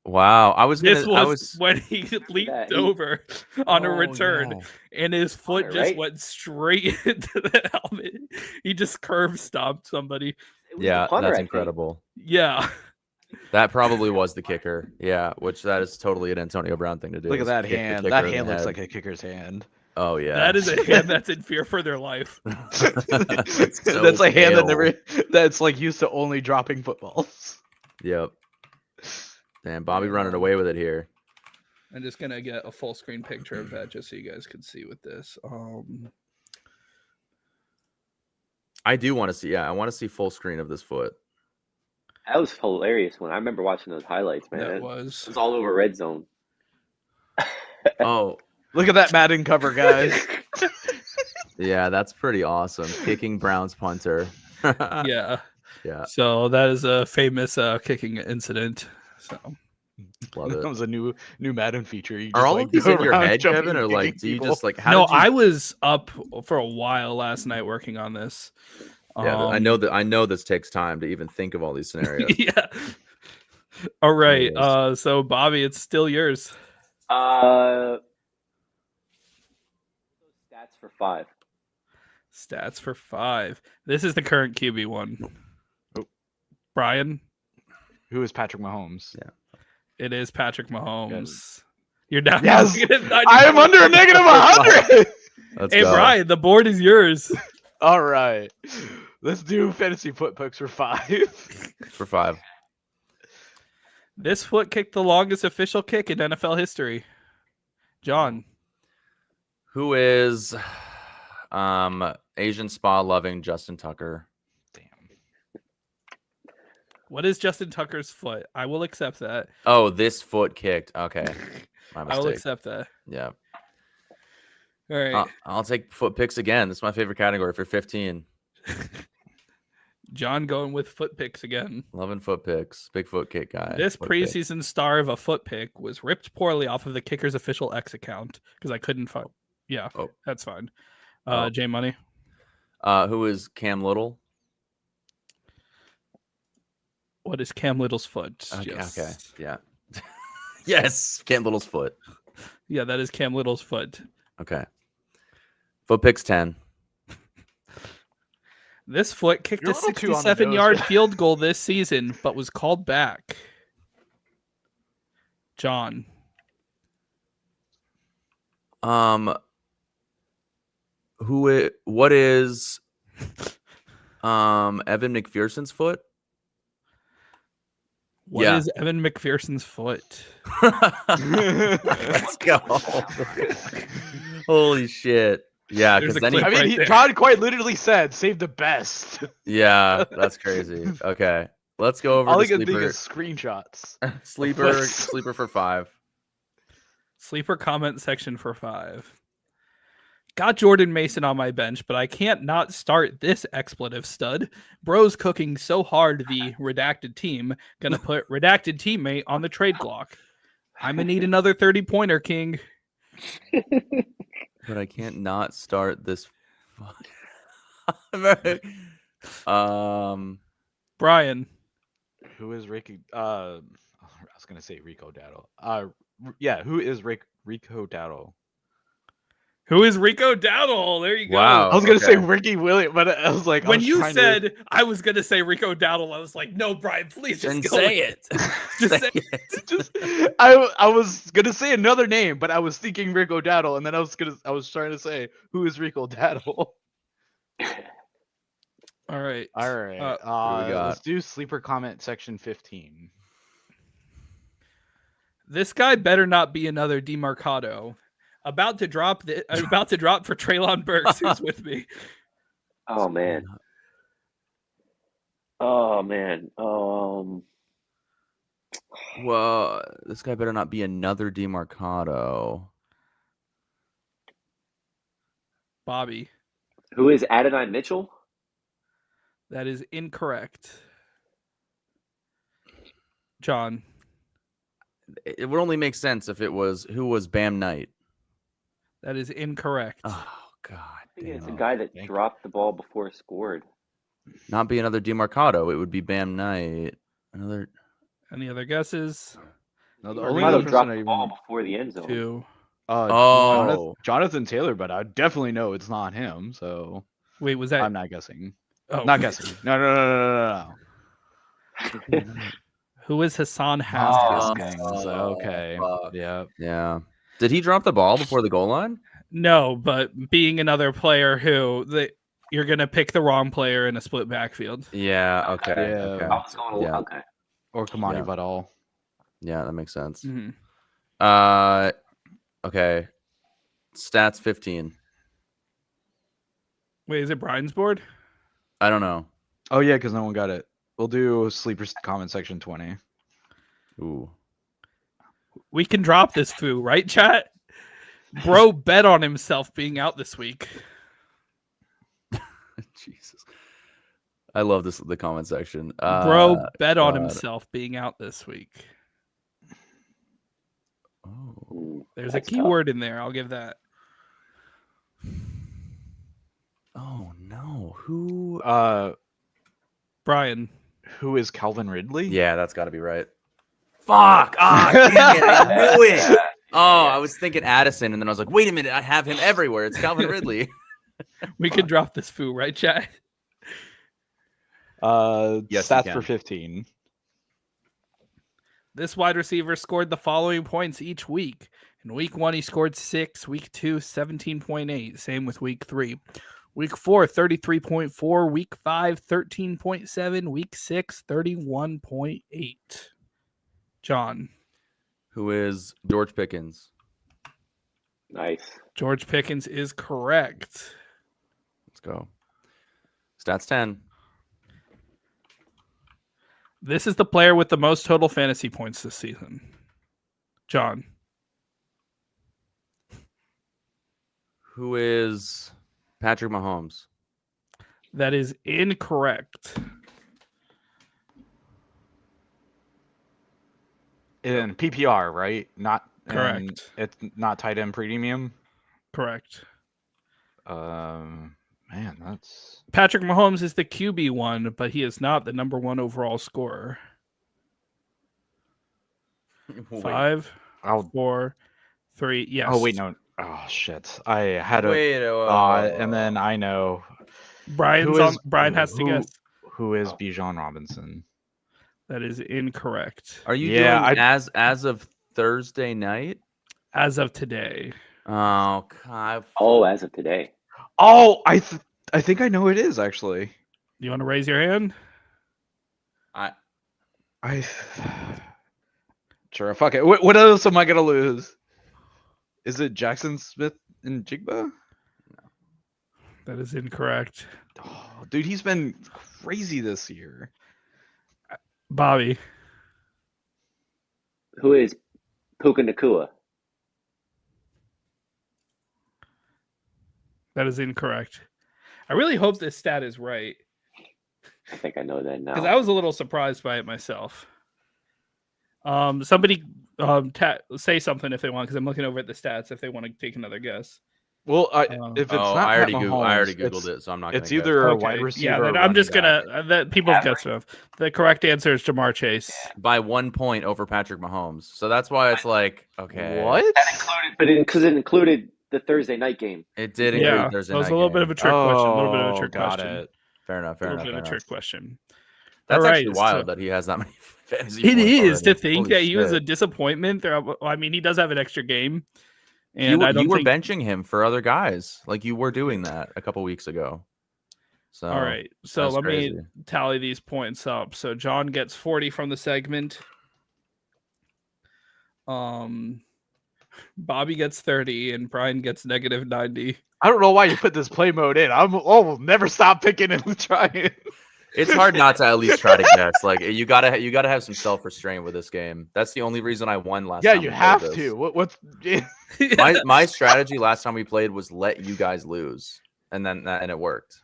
Wow, I was This gonna. was when he leaped that. over on a Oh, return, yeah. and his foot Punter, just right? went straight into the helmet. He just curb stomped somebody. It was the Yeah, punter, I that's think. incredible. Yeah. That probably was the kicker. Yeah, which that is totally an Antonio Brown thing to do. Look at is that kick the hand. kicker That in the hand looks head. like a kicker's hand. Oh yeah, That is a hand that's in fear for their life. That's so That's a hand that pale. that's like used to only dropping footballs. Yep. Damn, Bobby running away with it here. I'm just gonna get a full screen picture of that just so you guys can see with this. I do want to see. Yeah, I want to see full screen of this foot. That was hilarious when I remember watching those highlights, man. That It was was all over red zone. Oh, Look at that Madden cover, guys. yeah, that's pretty awesome. Kicking Browns punter. yeah. Yeah, So that is a famous kicking incident. So love That it. was a new Madden feature. You Are just, all like, of these go in your around head, jumping Kevin, or and like kicking do you people. just like? How no, did you... I was up for a while last night working on this. Yeah, I know that. I know this takes time to even think of all these scenarios. Yeah. All right. Anyways. So Bobby, it's still yours. Stats for 5. Stats for 5. This is the current QB one. Oh. Brian, Who is Patrick Mahomes? Yeah. it is Patrick Mahomes. You're down. Yes! to -90. I am under a negative 100. Let's Hey go. Brian, the board is yours. All right, let's do fantasy foot picks for 5. For 5. This foot kicked the longest official kick in NFL history. John. Who is Asian spa loving Justin Tucker? Damn. What is Justin Tucker's foot? I will accept that. Oh, this foot kicked. Okay, my I will mistake. accept that. Yeah, All right. I'll take foot picks again. This is my favorite category for 15. John going with foot picks again. Loving foot picks. Big foot kick guy. This Foot pick. preseason star of a foot pick was ripped poorly off of the kicker's official X account because I couldn't find. Yeah, Oh. that's fine. Oh. J Money. Who is Cam Little? What is Cam Little's foot? Okay, Yes. okay. Yeah. Yes, Cam Little's foot. Yeah, that is Cam Little's foot. Okay. Foot picks 10. This foot kicked You're a a little too on the 67-yard nose. field goal this season, but was called back. John. What is Evan McPherson's foot? What Yeah. is Evan McPherson's foot? Let's go. Holy shit. Yeah, There's because a then he, clip. I mean, Right there. John quite literally said, "Save the best." yeah, that's crazy. Okay. Let's go over All to I can think sleeper. is screenshots. Sleeper for 5. Sleeper comment section for 5. Got Jordan Mason on my bench, but I can't not start this expletive stud. Bro's cooking so hard the redacted team. Gonna put redacted teammate on the trade block. I'm gonna need another 30-pointer, King. But I can't not start this. Brian. Who is Ricky? I was gonna say Rico Dowdle. Yeah, who is Rico Dowdle? Who is Rico Dowdle? There you go. Wow. I was gonna say okay. Ricky Williams, but I was like, When you said I was gonna say Rico Dowdle, I was like, no, Brian, please just Then go say with it. Just say it. I was gonna say another name, but I was thinking Rico Dowdle, and then I was trying to say who is Rico Dowdle. All right. All right, we got? let's do sleeper comment section 15. This guy better not be another DeMarcado. About to drop for Treylon Burks, who's with me. Oh man. Oh man. Well, this guy better not be another DeMarcado. Bobby. Who is Adonai Mitchell? That is incorrect. John. It would only make sense if it was who was Bam Knight. That is incorrect. Oh God, I think it's a damn. guy that dropped the ball before it scored. Not be another DeMarcado. It would be Bam Knight. Another. Any other guesses? No, the Or only Rico other Ricardo person dropped I the even ball before the end zone. 2. Jonathan Taylor, but I definitely know it's not him. So Wait, was that? I'm not guessing. Oh, Not guessing. No. Who is Hassan Haskins? Haskins. Okay. fuck. Yeah. Did he drop the ball before the goal line? No, but being another player you're gonna pick the wrong player in a split backfield. Yeah. Okay. Yeah. Okay. I was going Yeah. okay. Or Kamani Yeah. Vidal. Yeah, that makes sense. Mhm. Okay. Stats 15. Wait, is it Brian's board? I don't know. Oh yeah, because no one got it. We'll do sleepers comment section 20. Ooh. We can drop this foo, right, chat? Bro bet on himself being out this week. Jesus. I love the comment section. Bro bet on God. himself being out this week. Oh. There's That's a keyword in there. I'll give that. Oh no. Who? Brian. Who is Calvin Ridley? Yeah, that's got to be right. Fuck! Ah, damn it! I knew it. Oh, I was thinking Addison, and then I was like, wait a minute, I have him everywhere. It's Calvin Ridley. We can drop this foo, right, chat? Yes, you Stats can. for 15. This wide receiver scored the following points each week. In week 1, he scored 6. Week 2, 17.8. Same with week 3. Week 4, 33.4. Week 5, 13.7. Week 6, 31.8. John. Who is George Pickens? Nice. George Pickens is correct. Let's go. Stats 10. This is the player with the most total fantasy points this season. John. Who is Patrick Mahomes? That is incorrect. In PPR, right? Not Correct. It's not tight end premium. Correct. Man, that's Patrick Mahomes is the QB one, but he is not the number 1 overall scorer. 5, I'll 4, 3. Yes. Oh wait, no. Oh shit. I had a Wait, and then I know Brian has to guess. who is Bijan Robinson. That is incorrect. Are you Yeah, doing as of Thursday night? As of today. Oh, God. Oh, as of today. Oh, I think I know who it is actually. You want to raise your hand? I Sure, fuck it. What else am I gonna lose? Is it Jackson Smith and Jigba? That is incorrect. Oh, dude, he's been crazy this year. Bobby. Who is Puka Nakua? That is incorrect. I really hope this stat is right I think I know that now. because I was a little surprised by it myself. Somebody say something if they want because I'm looking over at the stats if they want to take another guess. Well, if it's not I already Pat Googled, Mahomes, I already Googled it, so I'm not gonna It's guess. either a Okay, wide receiver. yeah, or then I'm just running gonna that people's guess stuff. The correct answer is Jamar Chase. By 1 point over Patrick Mahomes. So that's why it's like, okay. back. What? Because it included the Thursday night game. It did include Yeah, Thursday that was night a little game. bit of a trick question. A little bit of a Oh, trick got question. it. Fair enough. A Fair little enough. bit Fair of a enough. trick question. That's All actually right, wild so- that he has that many fantasy It points is to already. think Holy that he was a shit. disappointment. I mean, he does have an extra game, and I You don't were think. benching him for other guys. Like you were doing that a couple weeks ago. So All right, so that's let crazy. me tally these points up. So John gets 40 from the segment. Bobby gets 30 and Brian gets negative 90. I don't know why you put this play mode in. We'll never stop picking and trying. It's hard not to at least try to guess. Like you gotta have some self restraint with this game. That's the only reason I won last Yeah, time. you we have played to. this. What's My strategy last time we played was let you guys lose, and it worked.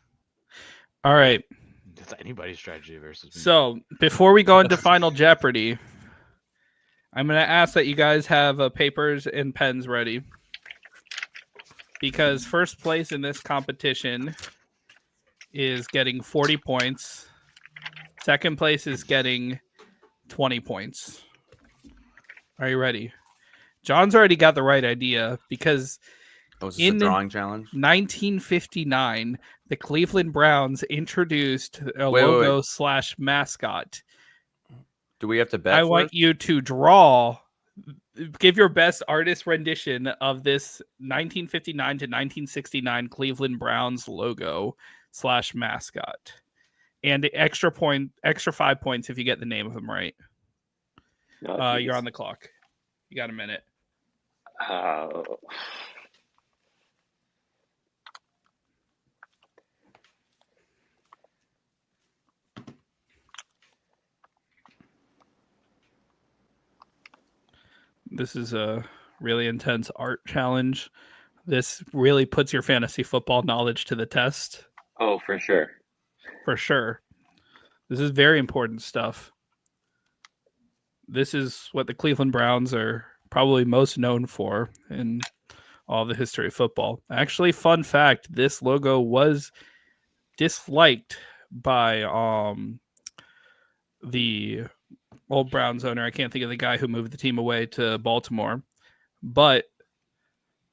All right. It's anybody's strategy versus me. So before we go into Final Jeopardy, I'm going to ask that you guys have papers and pens ready. Because first place in this competition is getting 40 points. Second place is getting 20 points. Are you ready? John's already got the right idea because Was this a drawing challenge? 1959, the Cleveland Browns introduced a Wait. logo / mascot. Do we have to bet? I want you to give your best artist rendition of this 1959 to 1969 Cleveland Browns logo / mascot. And extra 5 points if you get the name of them right. Oh, you're on the clock. You got a minute. This is a really intense art challenge. This really puts your fantasy football knowledge to the test. Oh, for sure. For sure. This is very important stuff. This is what the Cleveland Browns are probably most known for in all the history of football. Actually, fun fact, this logo was disliked by the old Browns owner. I can't think of the guy who moved the team away to Baltimore, but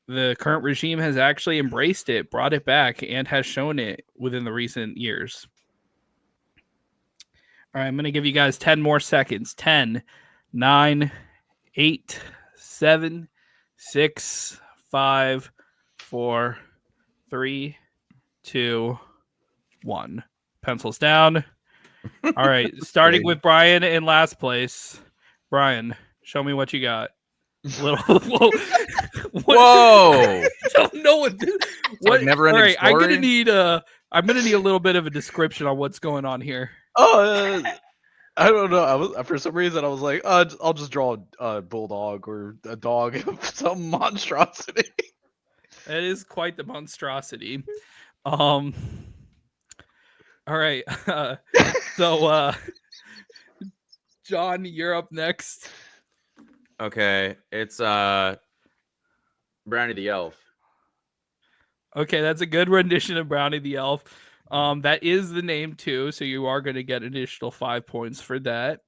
the current regime has actually embraced it, brought it back, and has shown it within the recent years. All right, I'm going to give you guys 10 more seconds. 10, 9, 8, 7, 6, 5, 4, 3, 2, 1. Pencils down. All right, starting with Brian in last place. Brian, show me what you got. Whoa! Whoa! Don't know what. Like never-ending all right, I'm story? gonna need a little bit of a description on what's going on here. Oh, I don't know. For some reason I was like, I'll just draw a bulldog or a dog, some monstrosity. That is quite the monstrosity. All right. So, John, you're up next. Okay, it's Brownie the Elf. Okay, that's a good rendition of Brownie the Elf. That is the name too, so you are going to get an additional 5 points for that.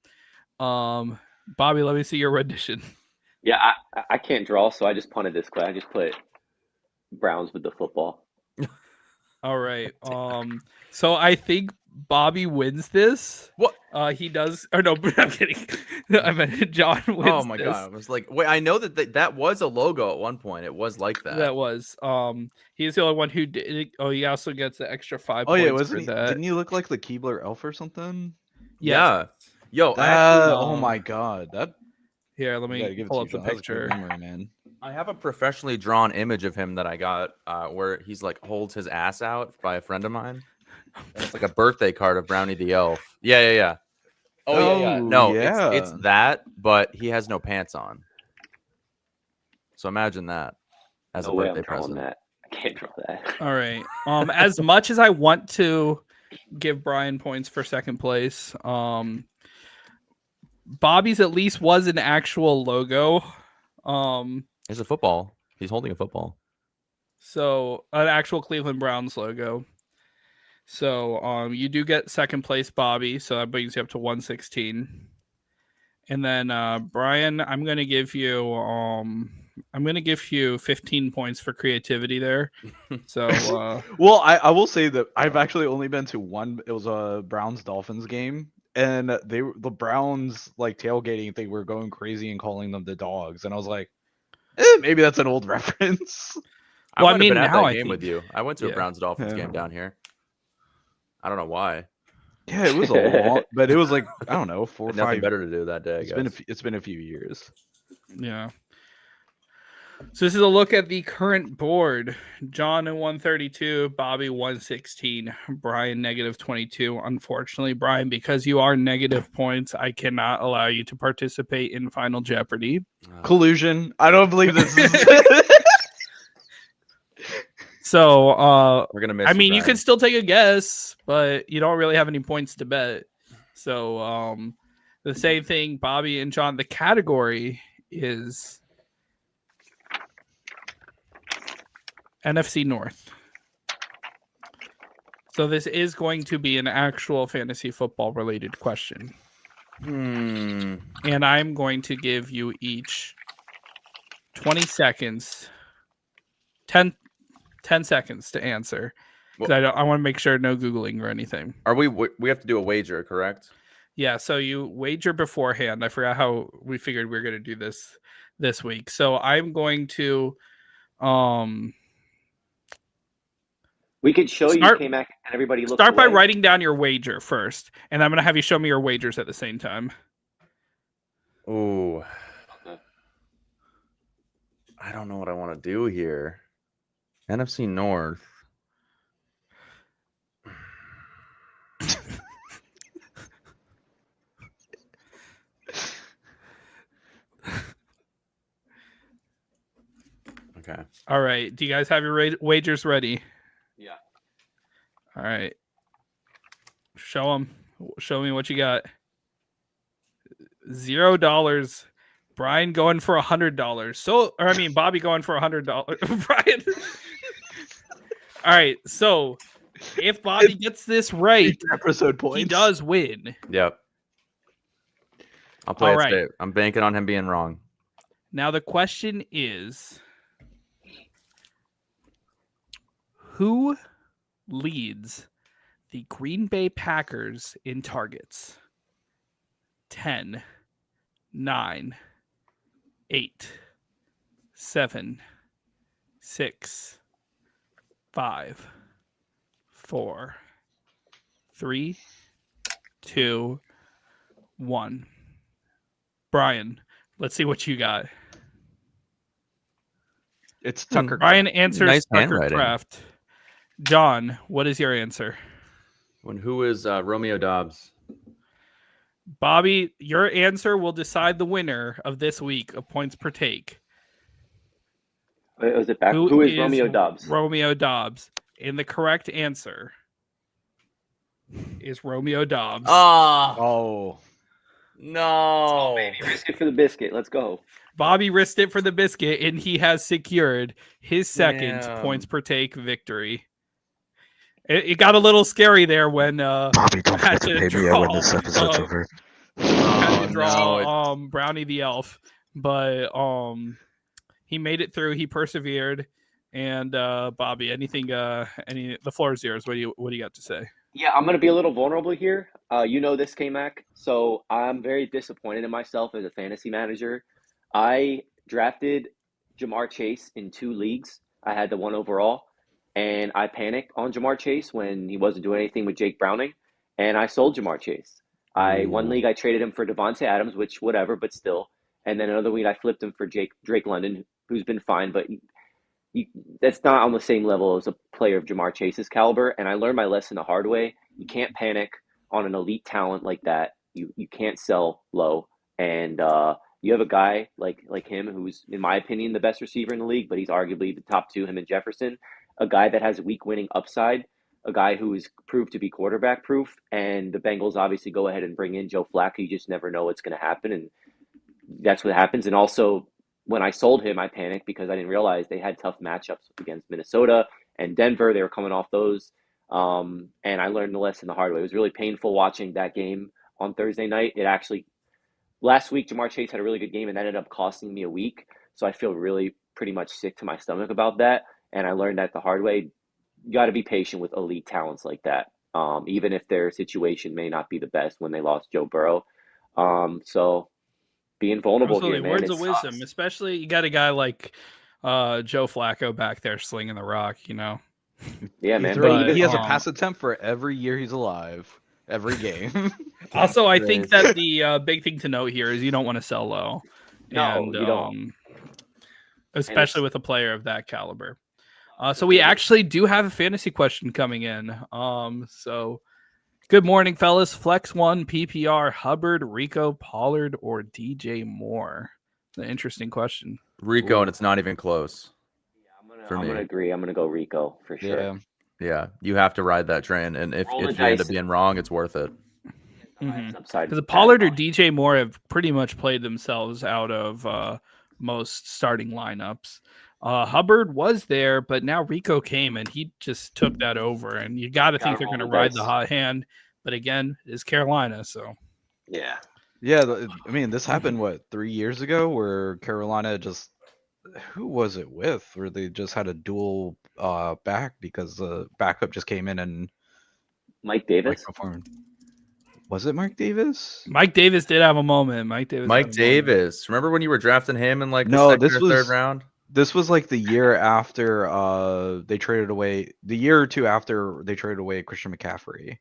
Bobby, let me see your rendition. Yeah, I can't draw, so I just punted this clay. I just put Browns with the football. All right. So I think Bobby wins this. What? He does. Or no, I'm kidding. I meant John wins. Oh my god! I was like, wait, I know that was a logo at one point. It was like that. That was. He's the only one who did it. Oh, he also gets the extra 5 Oh points yeah, for that. Didn't he look like the Keebler elf or something? Yes. Yeah. Yo, Oh my god, that. Here, let gotta me give it pull to up you, the John. That was a good picture. memory, man. I have a professionally drawn image of him that I got where he's like holds his ass out by a friend of mine. And it's like a birthday card of Brownie the Elf. Yeah. Oh yeah. No, yeah. it's that, but he has no pants on. So imagine that as No a way birthday I'm drawing present. that. I can't draw that. All right. As much as I want to give Brian points for second place, Bobby's at least was an actual logo. There's a football. He's holding a football. So an actual Cleveland Browns logo. So you do get second place, Bobby. So that brings you up to 116. And then Brian, I'm gonna give you 15 points for creativity there. So Well, I will say that I've actually only been to one. It was a Browns Dolphins game, and the Browns like tailgating thing were going crazy and calling them the dogs, and I was like, maybe that's an old reference. Well, I I might have mean, been at now that I game with think- you. I went to a yeah. Browns Dolphins Yeah. game down here. I don't know why. Yeah, it was a long, but it was like I don't know, 4 or Nothing 5. better to do that day. I It's guess. been a few years. yeah. So this is a look at the current board. Jon at 132, Bobby 116, Brian negative 22. Unfortunately, Brian, because you are negative points, I cannot allow you to participate in Final Jeopardy. Collusion. I don't believe this is. So We're gonna miss. I mean, you Brian. can still take a guess, but you don't really have any points to bet. So the same thing, Bobby and Jon. The category is NFC North. So this is going to be an actual fantasy football related question. And I'm going to give you each 20 seconds, 10 seconds to answer. Because I want to make sure no Googling or anything. Are we have to do a wager, correct? Yeah, so you wager beforehand. I forgot how we figured we were going to do this week. So I'm going to We could show you K-Mac and everybody look. Start by writing down your wager first, and I'm going to have you show me your wagers at the same time. Ooh. I don't know what I want to do here. NFC North. Okay. All right. Do you guys have your wagers ready? Yeah. All right. Show them. Show me what you got. $0. Brian going for $100. Bobby going for $100. Brian. All right. So if Bobby gets this right, episode points. He does win. Yep. I'll play it safe. I'm banking on him being wrong. Now the question is, who leads the Green Bay Packers in targets? 10, 9, 8, 7, 6, 5, 4, 3, 2, 1. Brian, let's see what you got. It's Tucker. Brian answers Nice Tucker handwriting. Kraft. Jon, what is your answer? Who is Romeo Dobbs? Bobby, your answer will decide the winner of this week of points per take. Wait, was it back? Who is Romeo Dobbs? Romeo Dobbs. And the correct answer is Romeo Dobbs. Oh. No. Baby, risk it for the biscuit. Let's go. Bobby risked it for the biscuit, and he has secured his second points per take victory. It got a little scary there when Bobby, don't forget to pay me out when this episode's over. Had to draw Brownie the elf, but he made it through. He persevered, and Bobby, the floor is yours. What do you got to say? Yeah, I'm gonna be a little vulnerable here. You know this, K-Mac. So I'm very disappointed in myself as a fantasy manager. I drafted Jamar Chase in 2 leagues. I had the 1 overall, and I panicked on Jamar Chase when he wasn't doing anything with Jake Browning, and I sold Jamar Chase. One league I traded him for Devontae Adams, which whatever, but still. And then another week I flipped him for Drake London, who's been fine, but that's not on the same level as a player of Jamar Chase's caliber. And I learned my lesson the hard way. You can't panic on an elite talent like that. You can't sell low. And you have a guy like him who's, in my opinion, the best receiver in the league, but he's arguably the top 2, him and Jefferson. A guy that has week winning upside, a guy who is proved to be quarterback proof. And the Bengals obviously go ahead and bring in Joe Flacco. You just never know what's going to happen. And that's what happens. And also, when I sold him, I panicked because I didn't realize they had tough matchups against Minnesota and Denver. They were coming off those. And I learned the lesson the hard way. It was really painful watching that game on Thursday night. Last week, Jamar Chase had a really good game, and that ended up costing me a week. So I feel really pretty much sick to my stomach about that. And I learned that the hard way. You got to be patient with elite talents like that, even if their situation may not be the best when they lost Joe Burrow. So being vulnerable Absolutely. here, man. Words of wisdom, especially you got a guy like Joe Flacco back there slinging the rock, you know. Yeah, man. But he has a pass attempt for every year he's alive, every game. Also, I think that the big thing to note here is you don't want to sell low. No, and, you don't. especially with a player of that caliber. So we actually do have a fantasy question coming in. So good morning, fellas. Flex 1, PPR, Hubbard, Rico, Pollard, or DJ Moore? An interesting question. Rico, and it's not even close. I'm gonna agree. I'm gonna go Rico for sure. Yeah, you have to ride that train, and if you end up being wrong, it's worth it. Because Pollard or DJ Moore have pretty much played themselves out of most starting lineups. Hubbard was there, but now Rico came and he just took that over. And you got to think they're going to ride the hot hand. But again, it's Carolina, so yeah. I mean, this happened 3 years ago, where Carolina just who was it with, where they just had a dual back because the backup just came in and Mike Davis performed. Was it Mike Davis? Mike Davis did have a moment. Mike Davis. Remember when you were drafting him in like the second or third round? This was like the year after they traded away. The year or two after they traded away Christian McCaffrey.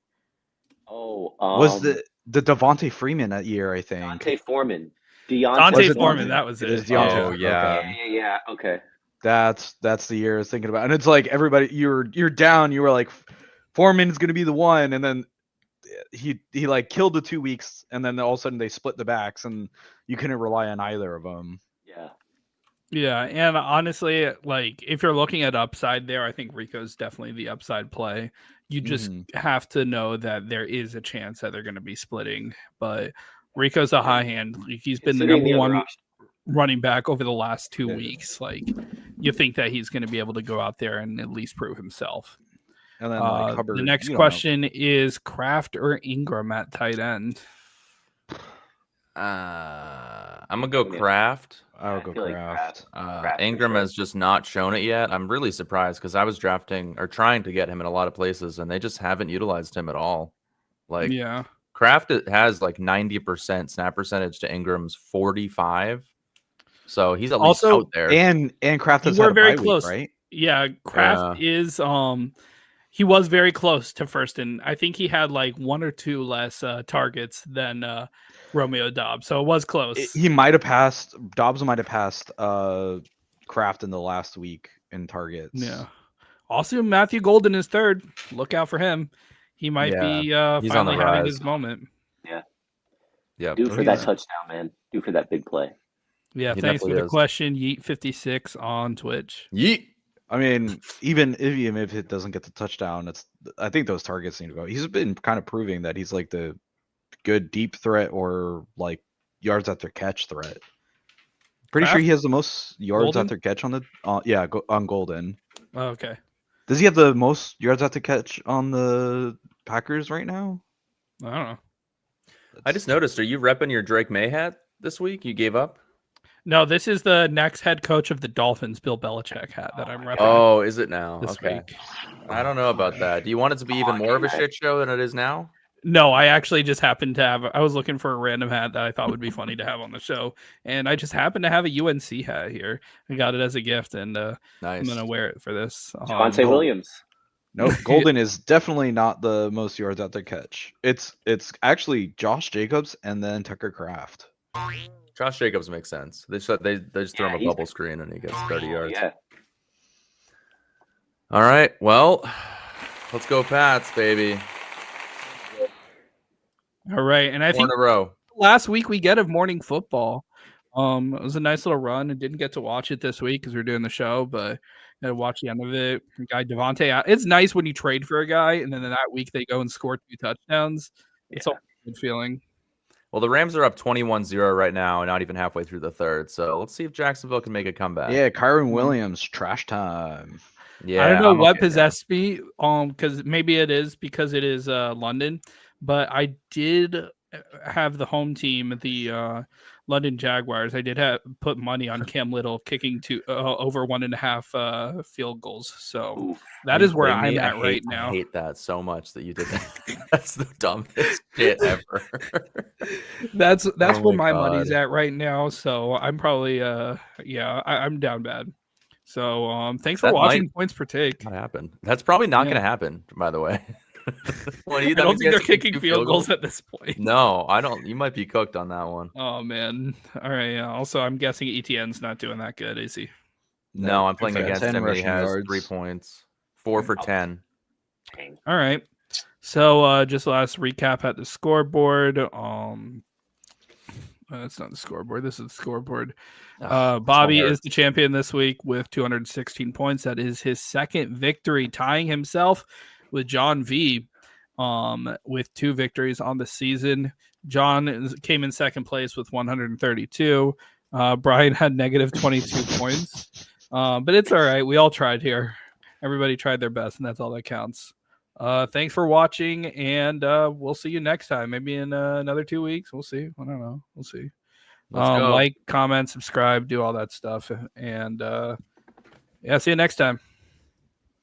Oh, was the Devontae Freeman that year? I think Deontay Foreman. Deontay Foreman. That was it. Oh yeah. Yeah. Okay. That's the year I was thinking about, and it's like everybody, you're down. You were like, Foreman's gonna be the one, and then he like killed the 2 weeks, and then all of a sudden they split the backs, and you couldn't rely on either of them. Yeah, and honestly, like if you're looking at upside there, I think Rico's definitely the upside play. You just have to know that there is a chance that they're going to be splitting, but Rico's a high hand. He's been the number one running back over the last 2 weeks. Like you think that he's going to be able to go out there and at least prove himself. And then like Hubbard, the next question is Kraft or Ingram at tight end. I'm gonna go Kraft. I would go Kraft. Ingram has just not shown it yet. I'm really surprised because I was drafting or trying to get him in a lot of places, and they just haven't utilized him at all. Like, Kraft has like 90% snap percentage to Ingram's 45, so he's at least out there. And Kraft has had very a bye close, week, right? Yeah, Kraft is he was very close to first, and I think he had like 1 or 2 less targets than Romeo Dobbs, so it was close. He might have passed. Dobbs might have passed Kraft in the last week in targets. Yeah. Also, Matthew Golden is third. Look out for him. He might be finally having his moment. Yeah. Due for that touchdown, man. Due for that big play. Yeah. Thanks for the question. Yeet56 on Twitch. Yeet. I mean, even if it doesn't get the touchdown, I think those targets need to go. He's been kind of proving that he's like the good deep threat or like yards after catch threat. Pretty sure he has the most yards after catch on the on Golden. Oh, okay. Does he have the most yards after catch on the Packers right now? I don't know. I just noticed. Are you repping your Drake May hat this week? You gave up? No, this is the next head coach of the Dolphins, Bill Belichick hat that I'm repping. Oh, is it now? This week. I don't know about that. Do you want it to be even more of a shit show than it is now? No, I actually just happened to have. I was looking for a random hat that I thought would be funny to have on the show, and I just happened to have a UNC hat here. I got it as a gift, and nice. I'm gonna wear it for this. Javonte Williams. Nope, Golden is definitely not the most yards after catch. It's actually Josh Jacobs and then Tucker Kraft. Josh Jacobs makes sense. They just throw him a bubble screen and he gets 30 yards. Yeah. All right. Well, let's go Pats, baby. All right, and I think in a row. Last week we get of morning football. It was a nice little run. I didn't get to watch it this week because we're doing the show, but I watched the end of it. Guy Devontae, it's nice when you trade for a guy and then that week they go and score 2 touchdowns. It's a good feeling. Well, the Rams are up 21-0 right now and not even halfway through the third. So let's see if Jacksonville can make a comeback. Yeah, Kyron Williams, trash time. Yeah, I don't know what possessed me. Because maybe it is because it is London, but I did have the home team, the London Jaguars. I did put money on Cam Little kicking to over 1.5 field goals. So that is where I'm at right now. I hate that so much that you did that. That's the dumbest shit ever. That's where my money's at right now. So I'm probably I'm down bad. So thanks for watching. Points per take. What happened? That's probably not going to happen, by the way. I don't think they're kicking field goals at this point. No, I don't. You might be cooked on that one. Oh man. All right. Yeah. Also, I'm guessing ETN's not doing that good, is he? No, I'm playing Yeah, against 10 him, and he rushing has yards. 3 points, 4 for 10. Dang. All right. So just last recap at the scoreboard. That's not the scoreboard. This is the scoreboard. Bobby is the champion this week with 216 points. That is his second victory, tying himself with Jon V with 2 victories on the season. Jon came in second place with 132. Brian had negative 22 points. But it's all right. We all tried here. Everybody tried their best, and that's all that counts. Thanks for watching, and we'll see you next time. Maybe in another 2 weeks. We'll see. I don't know. We'll see. Let's go. Like, comment, subscribe, do all that stuff. And yeah, see you next time.